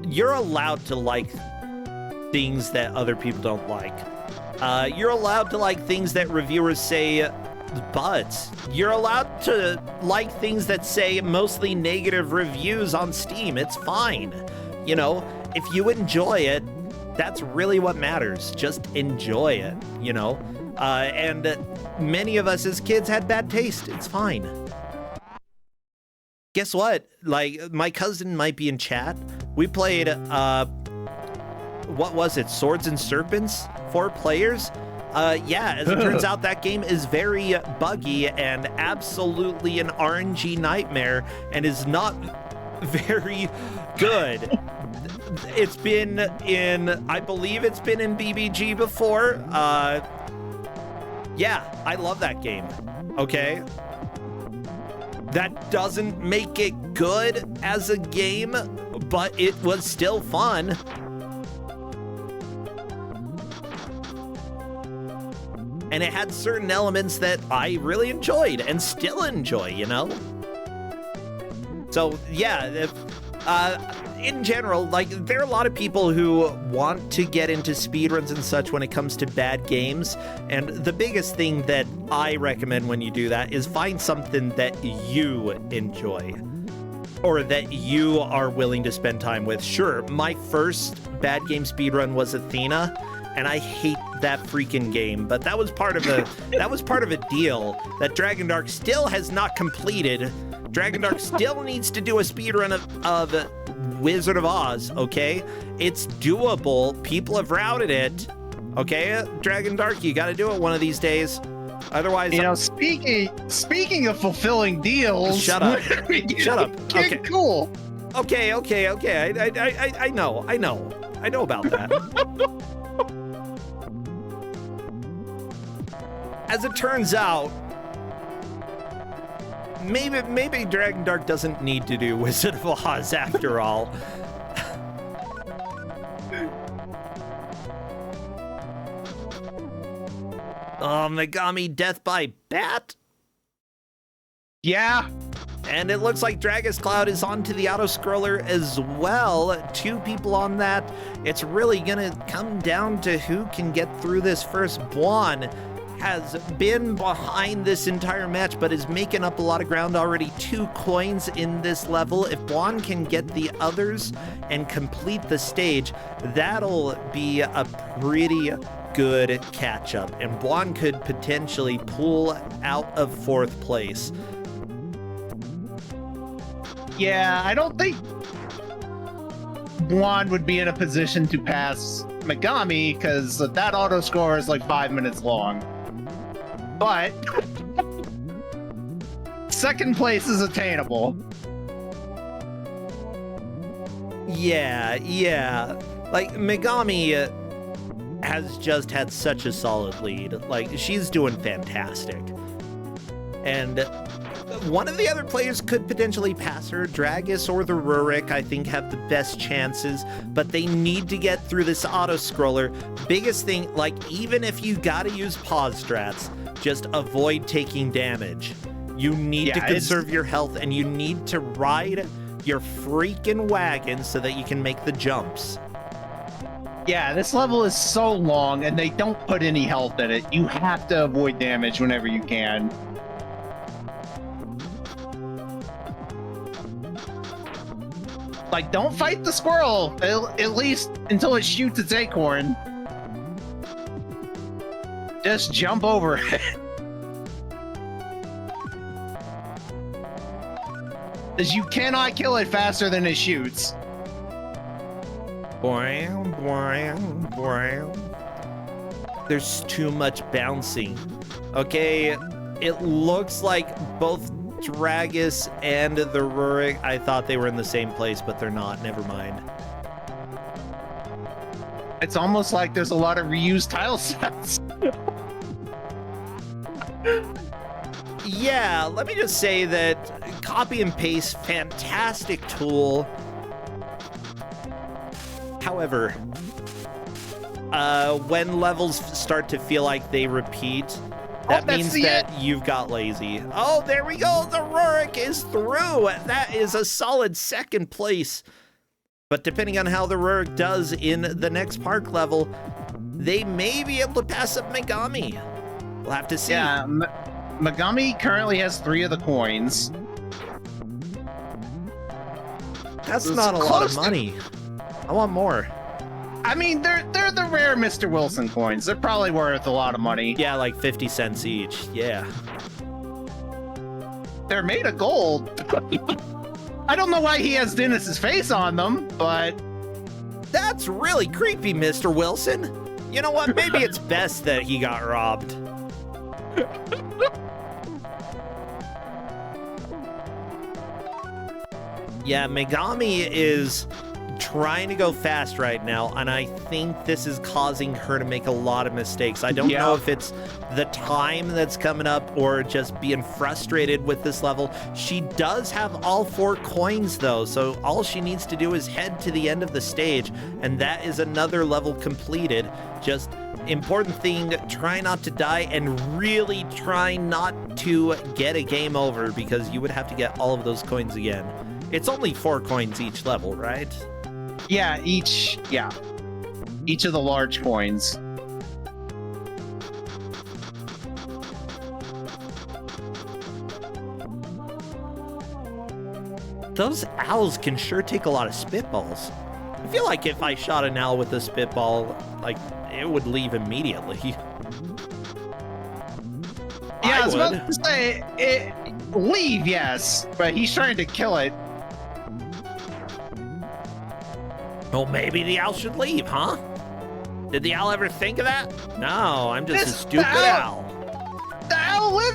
you're allowed to like things that other people don't like. You're allowed to like things that reviewers say, but you're allowed to like things that say mostly negative reviews on Steam. It's fine. You know, if you enjoy it, that's really what matters. Just enjoy it, you know? And many of us as kids had bad taste. It's fine. Guess what? Like, my cousin might be in chat. We played, what was it? Swords and Serpents? 4 players? Yeah, as it turns out, that game is very buggy and absolutely an RNG nightmare and is not very good. It's been in, I believe it's been in BBG before. Yeah, I love that game, okay? That doesn't make it good as a game, but it was still fun. And it had certain elements that I really enjoyed and still enjoy, you know? So, yeah, in general, like, there are a lot of people who want to get into speedruns and such when it comes to bad games, and the biggest thing that I recommend when you do that is find something that you enjoy, or that you are willing to spend time with. Sure, my first bad game speedrun was Athena, and I hate that freaking game, but that was part of a deal that Dragon Dark still has not completed. Dragon Dark still needs to do a speedrun of Wizard of Oz, okay? It's doable. People have routed it. Okay, Dragon Dark, you gotta do it one of these days. Otherwise, You know, speaking of fulfilling deals, Shut up. Shut up. Okay. Cool. Okay. I know about that. As it turns out, maybe Dragon Dark doesn't need to do Wizard of Oz after all. Oh, Megami Death by Bat? Yeah. And it looks like Dragus Cloud is onto the auto-scroller as well. 2 people on that. It's really gonna come down to who can get through this first. Buon has been behind this entire match, but is making up a lot of ground already. 2 coins in this level. If Buon can get the others and complete the stage, that'll be a pretty good catch-up. And Buon could potentially pull out of 4th place. Yeah, I don't think Buon would be in a position to pass Megami because that auto score is like 5 minutes long. But 2nd place is attainable. Yeah. Like, Megami has just had such a solid lead. Like, she's doing fantastic. And one of the other players could potentially pass her. Dragus or the Rurik, I think, have the best chances, but they need to get through this auto-scroller. Biggest thing, like, even if you gotta use pause strats, just avoid taking damage. You need to conserve your health, and you need to ride your freaking wagon so that you can make the jumps. Yeah, this level is so long, and they don't put any health in it. You have to avoid damage whenever you can. Like, don't fight the squirrel, at least until it shoots its acorn. Just jump over it. Because you cannot kill it faster than it shoots. There's too much bouncing. Okay, it looks like both Dragus and the Rurik, I thought they were in the same place, but they're not. Never mind. It's almost like there's a lot of reused tile sets. Yeah, let me just say that copy and paste, fantastic tool. However, when levels start to feel like they repeat, that means that you've got lazy. Oh, there we go. The Rurik is through. That is a solid 2nd place. But depending on how the Rurik does in the next park level, they may be able to pass up Megami. We'll have to see. Yeah, Megami currently has 3 of the coins. That's not a lot of money. I want more. I mean, they're the rare Mr. Wilson coins. They're probably worth a lot of money. Yeah, like 50 cents each. Yeah. They're made of gold. I don't know why he has Dennis's face on them, but... That's really creepy, Mr. Wilson. You know what? Maybe it's best that he got robbed. Yeah, Megami is trying to go fast right now, and I think this is causing her to make a lot of mistakes. I don't know if it's the time that's coming up or just being frustrated with this level. She does have all 4 coins, though, so all she needs to do is head to the end of the stage, and that is another level completed. Just important thing, try not to die, and really try not to get a game over, because you would have to get all of those coins again. It's only 4 coins each level, right? Yeah, each of the large coins. Those owls can sure take a lot of spitballs. I feel like if I shot an owl with a spitball, like, it would leave immediately. Yeah, I was about to say, leave, yes, but he's trying to kill it. Well, maybe the owl should leave, huh? Did the owl ever think of that? No, I'm just a stupid owl.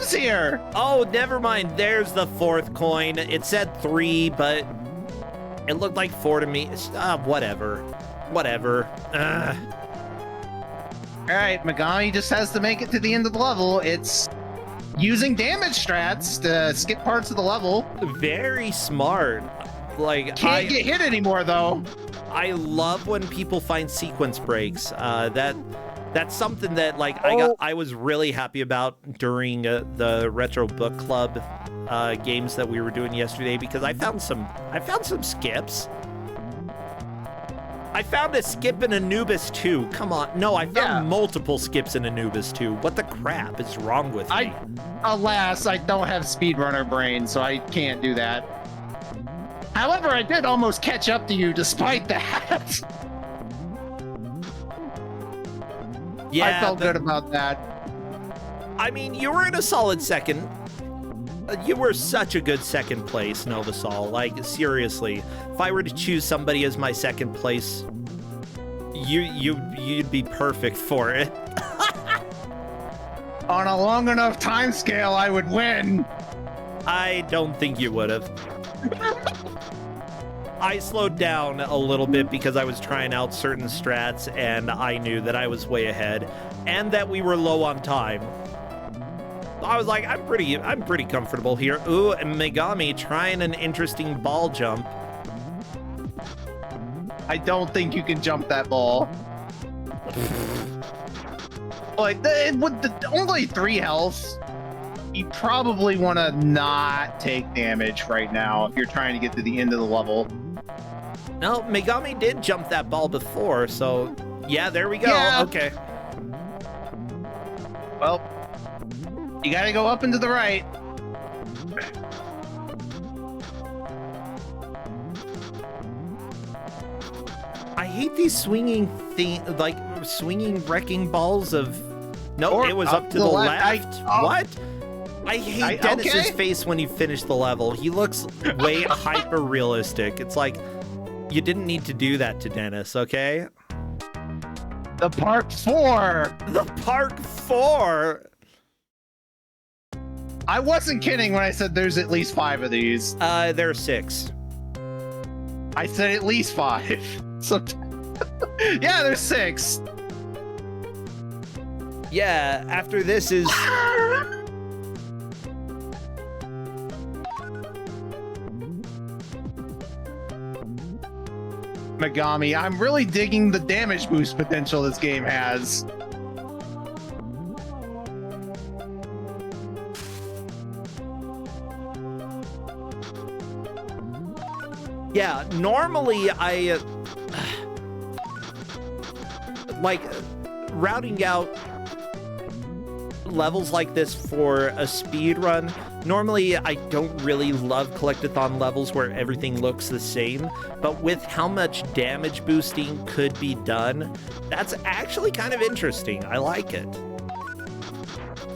lives here. Oh, never mind. There's the 4th coin. It said 3, but it looked like 4 to me. Whatever. Whatever. All right, Megami just has to make it to the end of the level. It's using damage strats to skip parts of the level. Very smart. Like, Can't get hit anymore, though. I love when people find sequence breaks. That's something that, like, I was really happy about during the Retro Book Club games that we were doing yesterday, because I found some skips. I found a skip in Anubis 2. Come on. No, I found multiple skips in Anubis 2. What the crap is wrong with me? Alas, I don't have speedrunner brain, so I can't do that. However, I did almost catch up to you despite that. Yeah, I felt good about that. I mean, you were in a solid second. You were such a good second place, Novasol. Like, seriously, if I were to choose somebody as my second place, you'd be perfect for it. On a long enough time scale, I would win. I don't think you would have. I slowed down a little bit because I was trying out certain strats, and I knew that I was way ahead and that we were low on time. I was like, I'm pretty comfortable here. Ooh, and Megami trying an interesting ball jump. I don't think you can jump that ball. Like, with only 3 health, you probably want to not take damage right now if you're trying to get to the end of the level. No, Megami did jump that ball before, so yeah, there we go. Yeah. Okay. Well, you gotta go up and to the right. I hate these swinging swinging wrecking balls of... No, it was up to the left. What? I hate Dennis's face when he finished the level. He looks way hyper realistic. It's like, you didn't need to do that to Dennis, okay? The Park 4. The Park 4. I wasn't kidding when I said there's at least 5 of these. There are 6. I said at least 5. So, yeah, there's 6. Yeah, after this is... Megami, I'm really digging the damage boost potential this game has. Yeah, normally I like routing out levels like this for a speed run. Normally I don't really love collectathon levels where everything looks the same, but with how much damage boosting could be done, that's actually kind of interesting. I like it.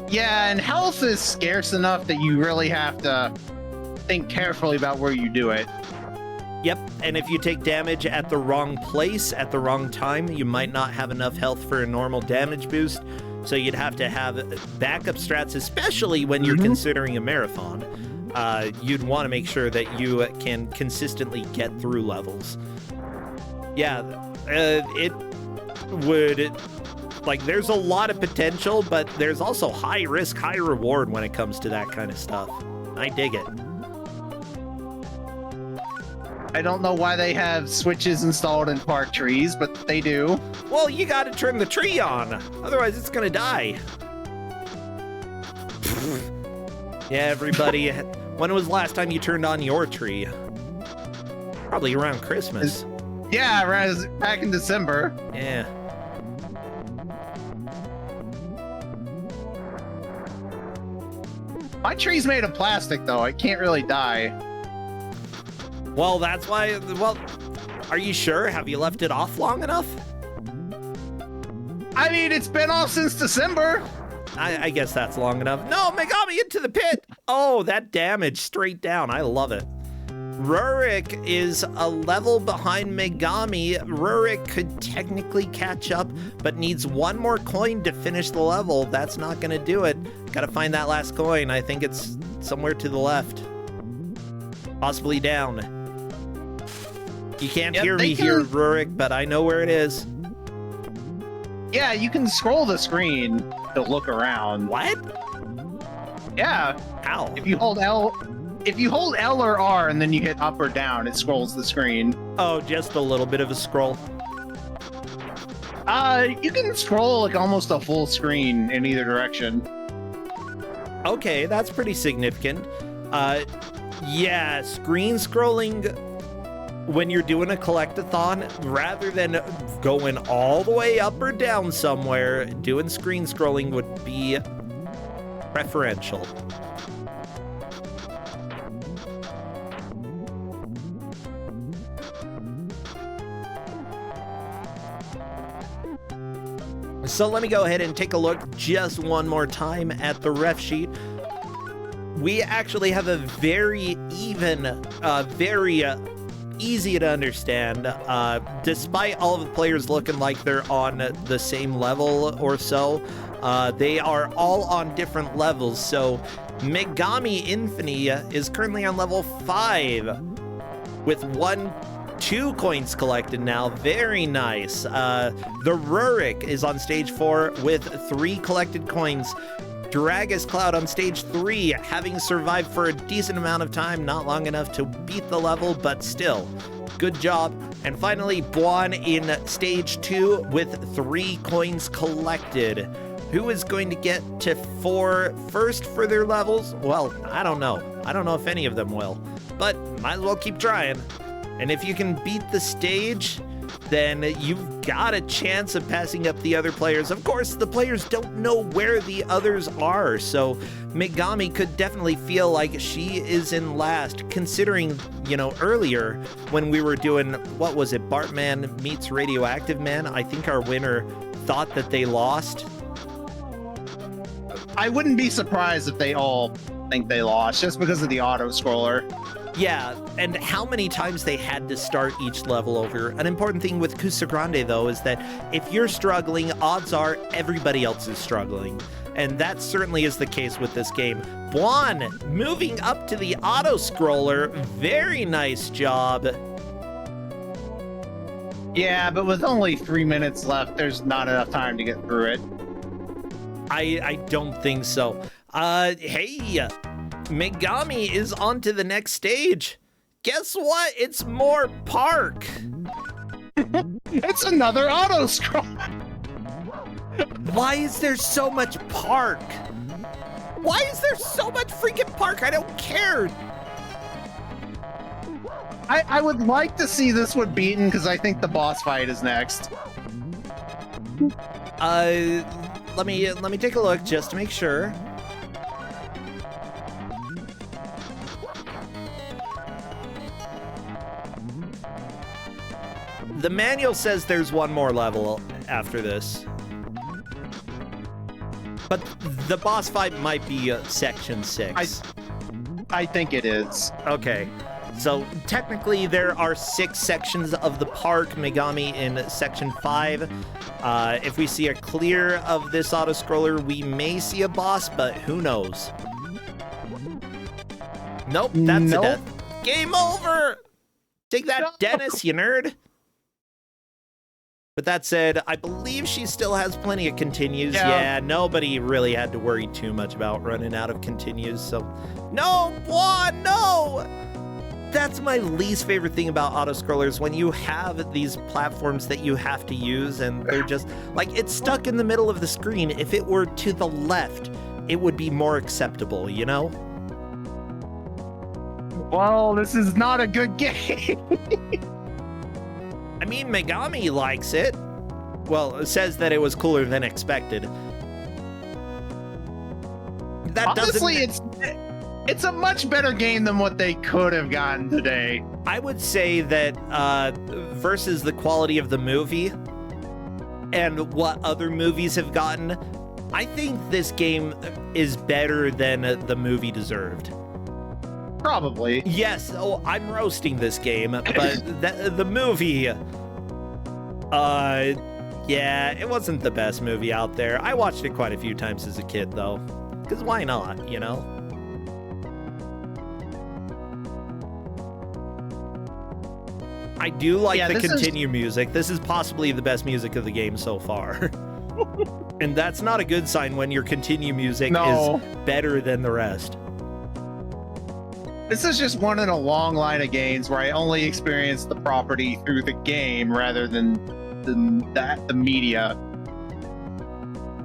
Yeah, and health is scarce enough that you really have to think carefully about where you do it. Yep, and if you take damage at the wrong place at the wrong time, you might not have enough health for a normal damage boost, so you'd have to have backup strats, especially when you're considering a marathon. You'd want to make sure that you can consistently get through levels. Yeah, it would... Like, there's a lot of potential, but there's also high risk, high reward when it comes to that kind of stuff. I dig it. I don't know why they have switches installed in park trees, but they do. Well, you gotta turn the tree on, otherwise it's gonna die. Yeah, everybody, when was the last time you turned on your tree? Probably around Christmas. Yeah, around back in December. Yeah. My tree's made of plastic, though. It can't really die. Well, that's why... Well, are you sure? Have you left it off long enough? I mean, it's been off since December. I guess that's long enough. No, Megami, into the pit! Oh, that damage straight down. I love it. Rurik is a level behind Megami. Rurik could technically catch up, but needs one more coin to finish the level. That's not going to do it. Gotta find that last coin. I think it's somewhere to the left. Possibly down. You can't hear me here, Rurik, but I know where it is. Yeah, you can scroll the screen to look around. What? Yeah. How? If you hold L or R and then you hit up or down, it scrolls the screen. Oh, just a little bit of a scroll. You can scroll like almost a full screen in either direction. Okay, that's pretty significant. Yeah, screen scrolling when you're doing a collectathon, rather than going all the way up or down somewhere, doing screen scrolling would be preferential. So let me go ahead and take a look just one more time at the ref sheet. We actually have a very even, very easy to understand. Despite all of the players looking like they're on the same level or so, they are all on different levels. So Megami Infini is currently on level 5 with 2 coins collected now. Very nice. The Rurik is on stage 4 with 3 collected coins. Dragus Cloud on stage 3, having survived for a decent amount of time, not long enough to beat the level, but still, good job. And finally, Buon in stage 2 with 3 coins collected. Who is going to get to 4 first for their levels? Well, I don't know. I don't know if any of them will, but might as well keep trying. And if you can beat the stage, then you've got a chance of passing up the other players. Of course, the players don't know where the others are, so Megami could definitely feel like she is in last, considering, you know, earlier when we were doing, what was it, Bartman meets Radioactive Man? I think our winner thought that they lost. I wouldn't be surprised if they all think they lost, just because of the auto-scroller. Yeah, and how many times they had to start each level over. An important thing with Kusogrand8, though, is that if you're struggling, odds are everybody else is struggling. And that certainly is the case with this game. Buon moving up to the auto-scroller. Very nice job. Yeah, but with only 3 minutes left, there's not enough time to get through it. I don't think so. Hey, Megami is on to the next stage. Guess what? It's more park. It's another auto scroll. Why is there so much park? Why is there so much freaking park? I don't care. I would like to see this one beaten because I think the boss fight is next. Let me take a look just to make sure. The manual says there's one more level after this. But the boss fight might be section 6. I think it is. Okay. So technically there are 6 sections of the park, Megami in section 5. If we see a clear of this auto-scroller, we may see a boss, but who knows? Nope, that's a death. Game over! Take that, Dennis, you nerd! But that said, I believe she still has plenty of continues. Yeah, nobody really had to worry too much about running out of continues, so... No, Buon, no! That's my least favorite thing about auto-scrollers, when you have these platforms that you have to use, and they're just... Like, it's stuck in the middle of the screen. If it were to the left, it would be more acceptable, you know? Well, this is not a good game. I mean, Megami likes it. Well, it says that it was cooler than expected. That honestly, it's a much better game than what they could have gotten today. I would say that versus the quality of the movie and what other movies have gotten, I think this game is better than the movie deserved. Probably. Yes, oh, I'm roasting this game, but the movie, yeah, it wasn't the best movie out there. I watched it quite a few times as a kid, though. Because why not, you know? I do like the continue music. This is possibly the best music of the game so far. And that's not a good sign when your continue music is better than the rest. This is just one in a long line of games where I only experienced the property through the game rather than the media.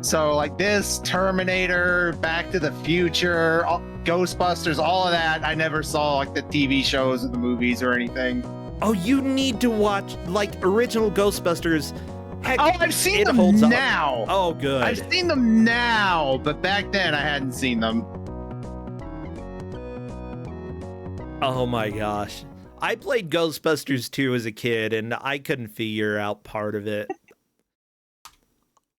So like this, Terminator, Back to the Future, Ghostbusters, all of that, I never saw like the TV shows or the movies or anything. Oh, you need to watch like original Ghostbusters. Heck, I've seen them now. Oh, good. I've seen them now, but back then I hadn't seen them. Oh my gosh. I played Ghostbusters 2 as a kid, and I couldn't figure out part of it.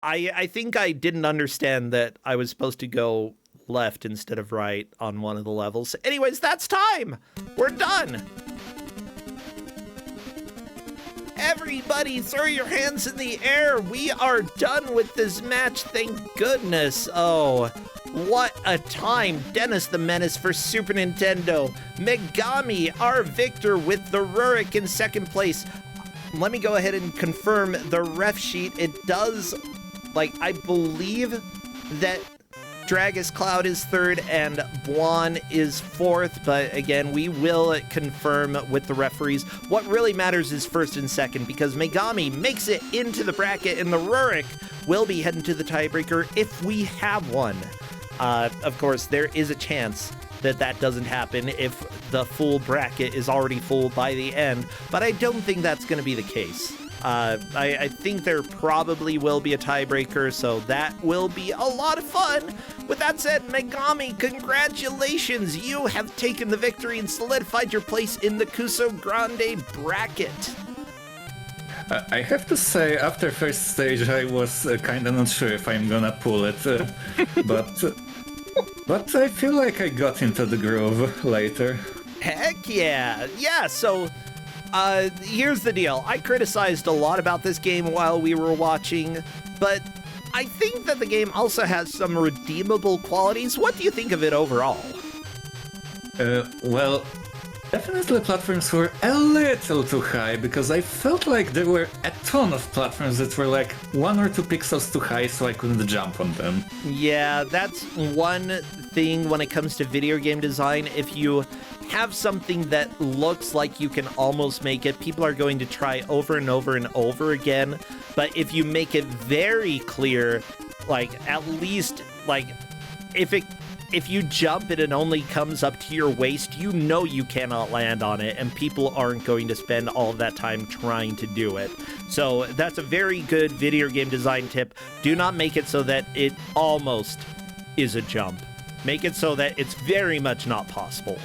I think I didn't understand that I was supposed to go left instead of right on one of the levels. Anyways, that's time! We're done! Everybody throw your hands in the air! We are done with this match, thank goodness! Oh, what a time! Dennis the Menace for Super Nintendo. Megami, our victor, with the Rurik in second place. Let me go ahead and confirm the ref sheet. It does, like, I believe that Dragus Cloud is third and Bwan is fourth, but again, we will confirm with the referees. What really matters is first and second, because Megami makes it into the bracket, and the Rurik will be heading to the tiebreaker if we have one. Of course, there is a chance that that doesn't happen if the full bracket is already full by the end, but I don't think that's going to be the case. I think there probably will be a tiebreaker, so that will be a lot of fun. With that said, Megami, congratulations! You have taken the victory and solidified your place in the Kusogrand8 bracket. I have to say, after first stage, I was kinda not sure if I'm gonna pull it, but I feel like I got into the groove later. Heck yeah! Yeah, so here's the deal. I criticized a lot about this game while we were watching, but I think that the game also has some redeemable qualities. What do you think of it overall? Well, definitely platforms were a little too high, because I felt like there were a ton of platforms that were like 1 or 2 pixels too high, so I couldn't jump on them. Yeah, that's one thing when it comes to video game design. If you have something that looks like you can almost make it, people are going to try over and over and over again. But if you make it very clear, like at least like if you jump and it only comes up to your waist, you know you cannot land on it, and people aren't going to spend all of that time trying to do it. So that's a very good video game design tip. Do not make it so that it almost is a jump. Make it so that it's very much not possible.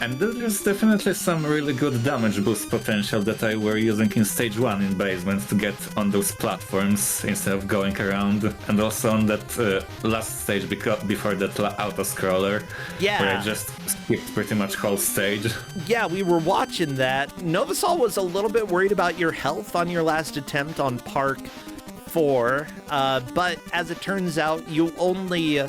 And there's definitely some really good damage boost potential that I were using in stage 1 in basement to get on those platforms instead of going around, and also on that last stage before that auto-scroller, where I just skipped pretty much whole stage. Yeah, we were watching that. Novasol was a little bit worried about your health on your last attempt on Park 4, but as it turns out, you only...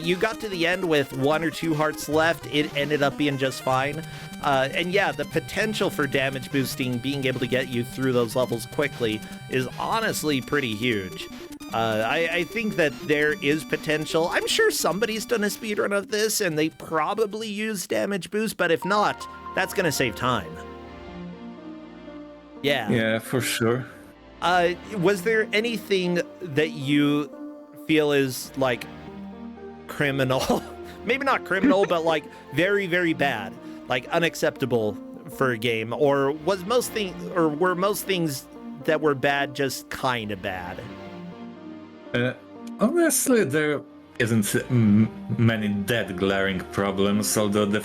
you got to the end with 1 or 2 hearts left. It ended up being just fine. And yeah, the potential for damage boosting, being able to get you through those levels quickly, is honestly pretty huge. I think that there is potential. I'm sure somebody's done a speedrun of this, and they probably use damage boost, but if not, that's going to save time. Yeah. Yeah, for sure. Was there anything that you feel is, like, criminal, maybe not criminal, but like very, very bad, like unacceptable for a game, or were most things that were bad just kind of bad? Honestly, there isn't many dead glaring problems, although the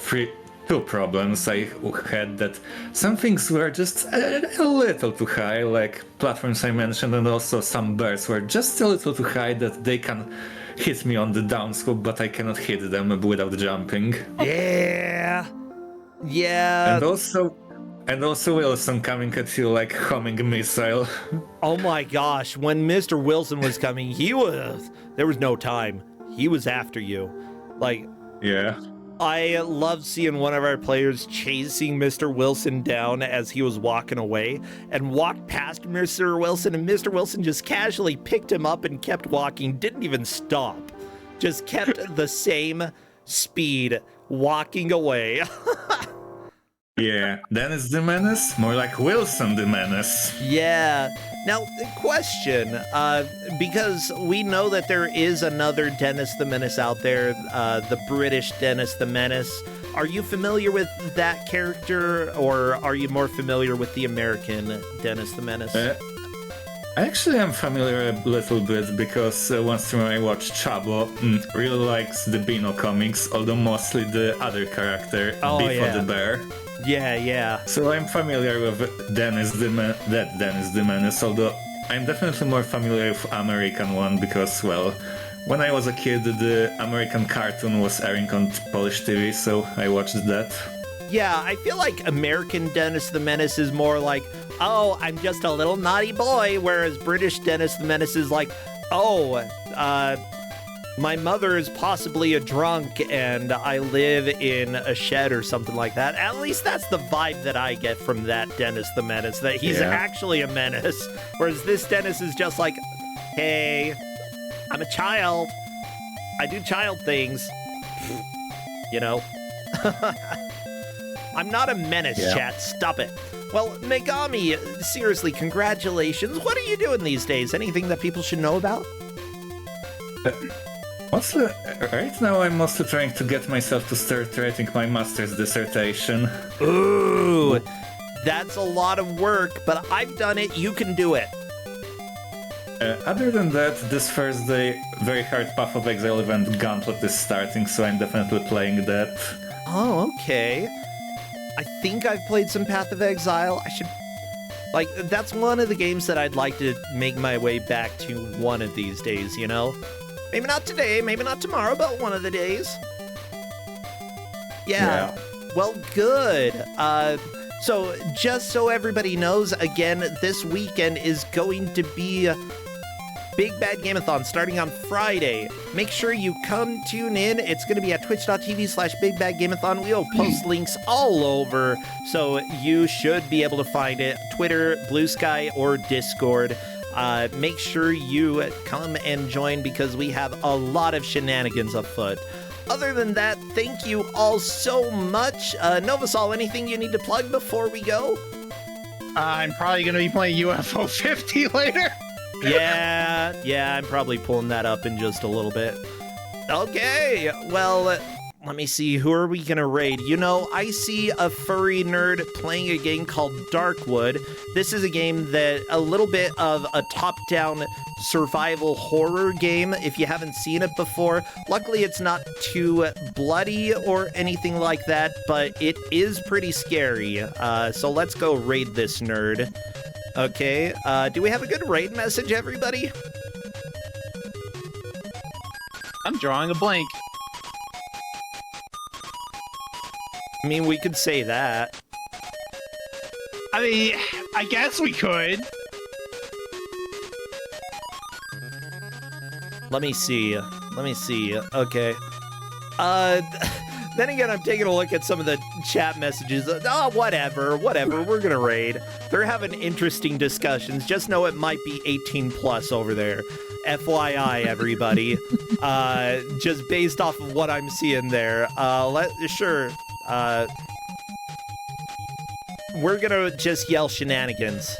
2 problems I had, that some things were just a little too high, like platforms I mentioned, and also some birds were just a little too high that they can hit me on the downscope, but I cannot hit them without jumping. Yeah. And also, And also Wilson coming at you like homing missile. Oh my gosh, when Mr. Wilson was coming, there was no time. He was after you. Like, Yeah. I love seeing one of our players chasing Mr. Wilson down as he was walking away and walked past Mr. Wilson, and Mr. Wilson just casually picked him up and kept walking, didn't even stop. Just kept the same speed walking away. Yeah. Dennis the Menace? More like Wilson the Menace. Yeah. Now, the question, because we know that there is another Dennis the Menace out there, the British Dennis the Menace. Are you familiar with that character, or are you more familiar with the American Dennis the Menace? Actually, I'm familiar a little bit because once in a while I watch Chabo. Really likes the Beano comics, although mostly the other character, Beefo the Bear. Yeah. So I'm familiar with that Dennis the Menace, although I'm definitely more familiar with American one because, well, when I was a kid, the American cartoon was airing on Polish TV, so I watched that. Yeah, I feel like American Dennis the Menace is more like, oh, I'm just a little naughty boy, whereas British Dennis the Menace is like, oh, my mother is possibly a drunk and I live in a shed or something like that. At least that's the vibe that I get from that Dennis the Menace, that he's actually a menace. Whereas this Dennis is just like, hey, I'm a child. I do child things. You know? I'm not a menace, chat. Stop it. Well, Megami, seriously, congratulations. What are you doing these days? Anything that people should know about? Mostly, right now I'm mostly trying to get myself to start writing my master's dissertation. Ooh, that's a lot of work, but I've done it. You can do it. Other than that, this Thursday, very hard Path of Exile event Gauntlet is starting, so I'm definitely playing that. Oh, okay. I think I've played some Path of Exile. I should... Like, that's one of the games that I'd like to make my way back to one of these days, you know? Maybe not today, maybe not tomorrow, but one of the days. Yeah. Well, good. So, just so everybody knows, again, this weekend is going to be Big Bad Gameathon starting on Friday. Make sure you come tune in. It's going to be at twitch.tv/BigBadGameathon. We'll post links all over, so you should be able to find it. Twitter, Blue Sky, or Discord. Make sure you come and join because we have a lot of shenanigans afoot. Other than that, thank you all so much. Novasol, anything you need to plug before we go? I'm probably going to be playing UFO 50 later. Yeah, I'm probably pulling that up in just a little bit. Okay, well, let me see, who are we gonna raid? You know, I see a furry nerd playing a game called Darkwood. This is a game that, a little bit of a top-down survival horror game, if you haven't seen it before. Luckily, it's not too bloody or anything like that, but it is pretty scary. So let's go raid this nerd. Okay, do we have a good raid message, everybody? I'm drawing a blank. I mean, we could say that. I mean, I guess we could. Let me see. Okay. Then again, I'm taking a look at some of the chat messages. Oh, whatever. We're gonna raid. They're having interesting discussions. Just know it might be 18 plus over there. FYI, everybody. Just based off of what I'm seeing there. Sure. We're gonna just yell shenanigans.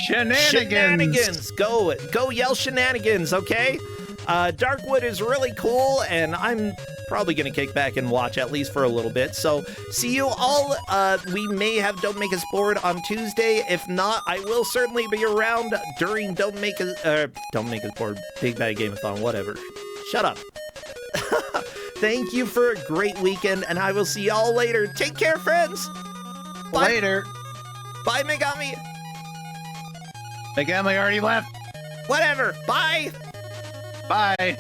Shenanigans! Go yell shenanigans, okay? Darkwood is really cool, and I'm probably gonna kick back and watch at least for a little bit. So see you all. We may have Don't Make Us Bored on Tuesday. If not, I will certainly be around during Don't Make Us Bored, Big Bad Gameathon, whatever. Shut up. Thank you for a great weekend, and I will see y'all later. Take care, friends. Bye. Later. Bye, Megami. Megami already left. Whatever. Bye. Bye.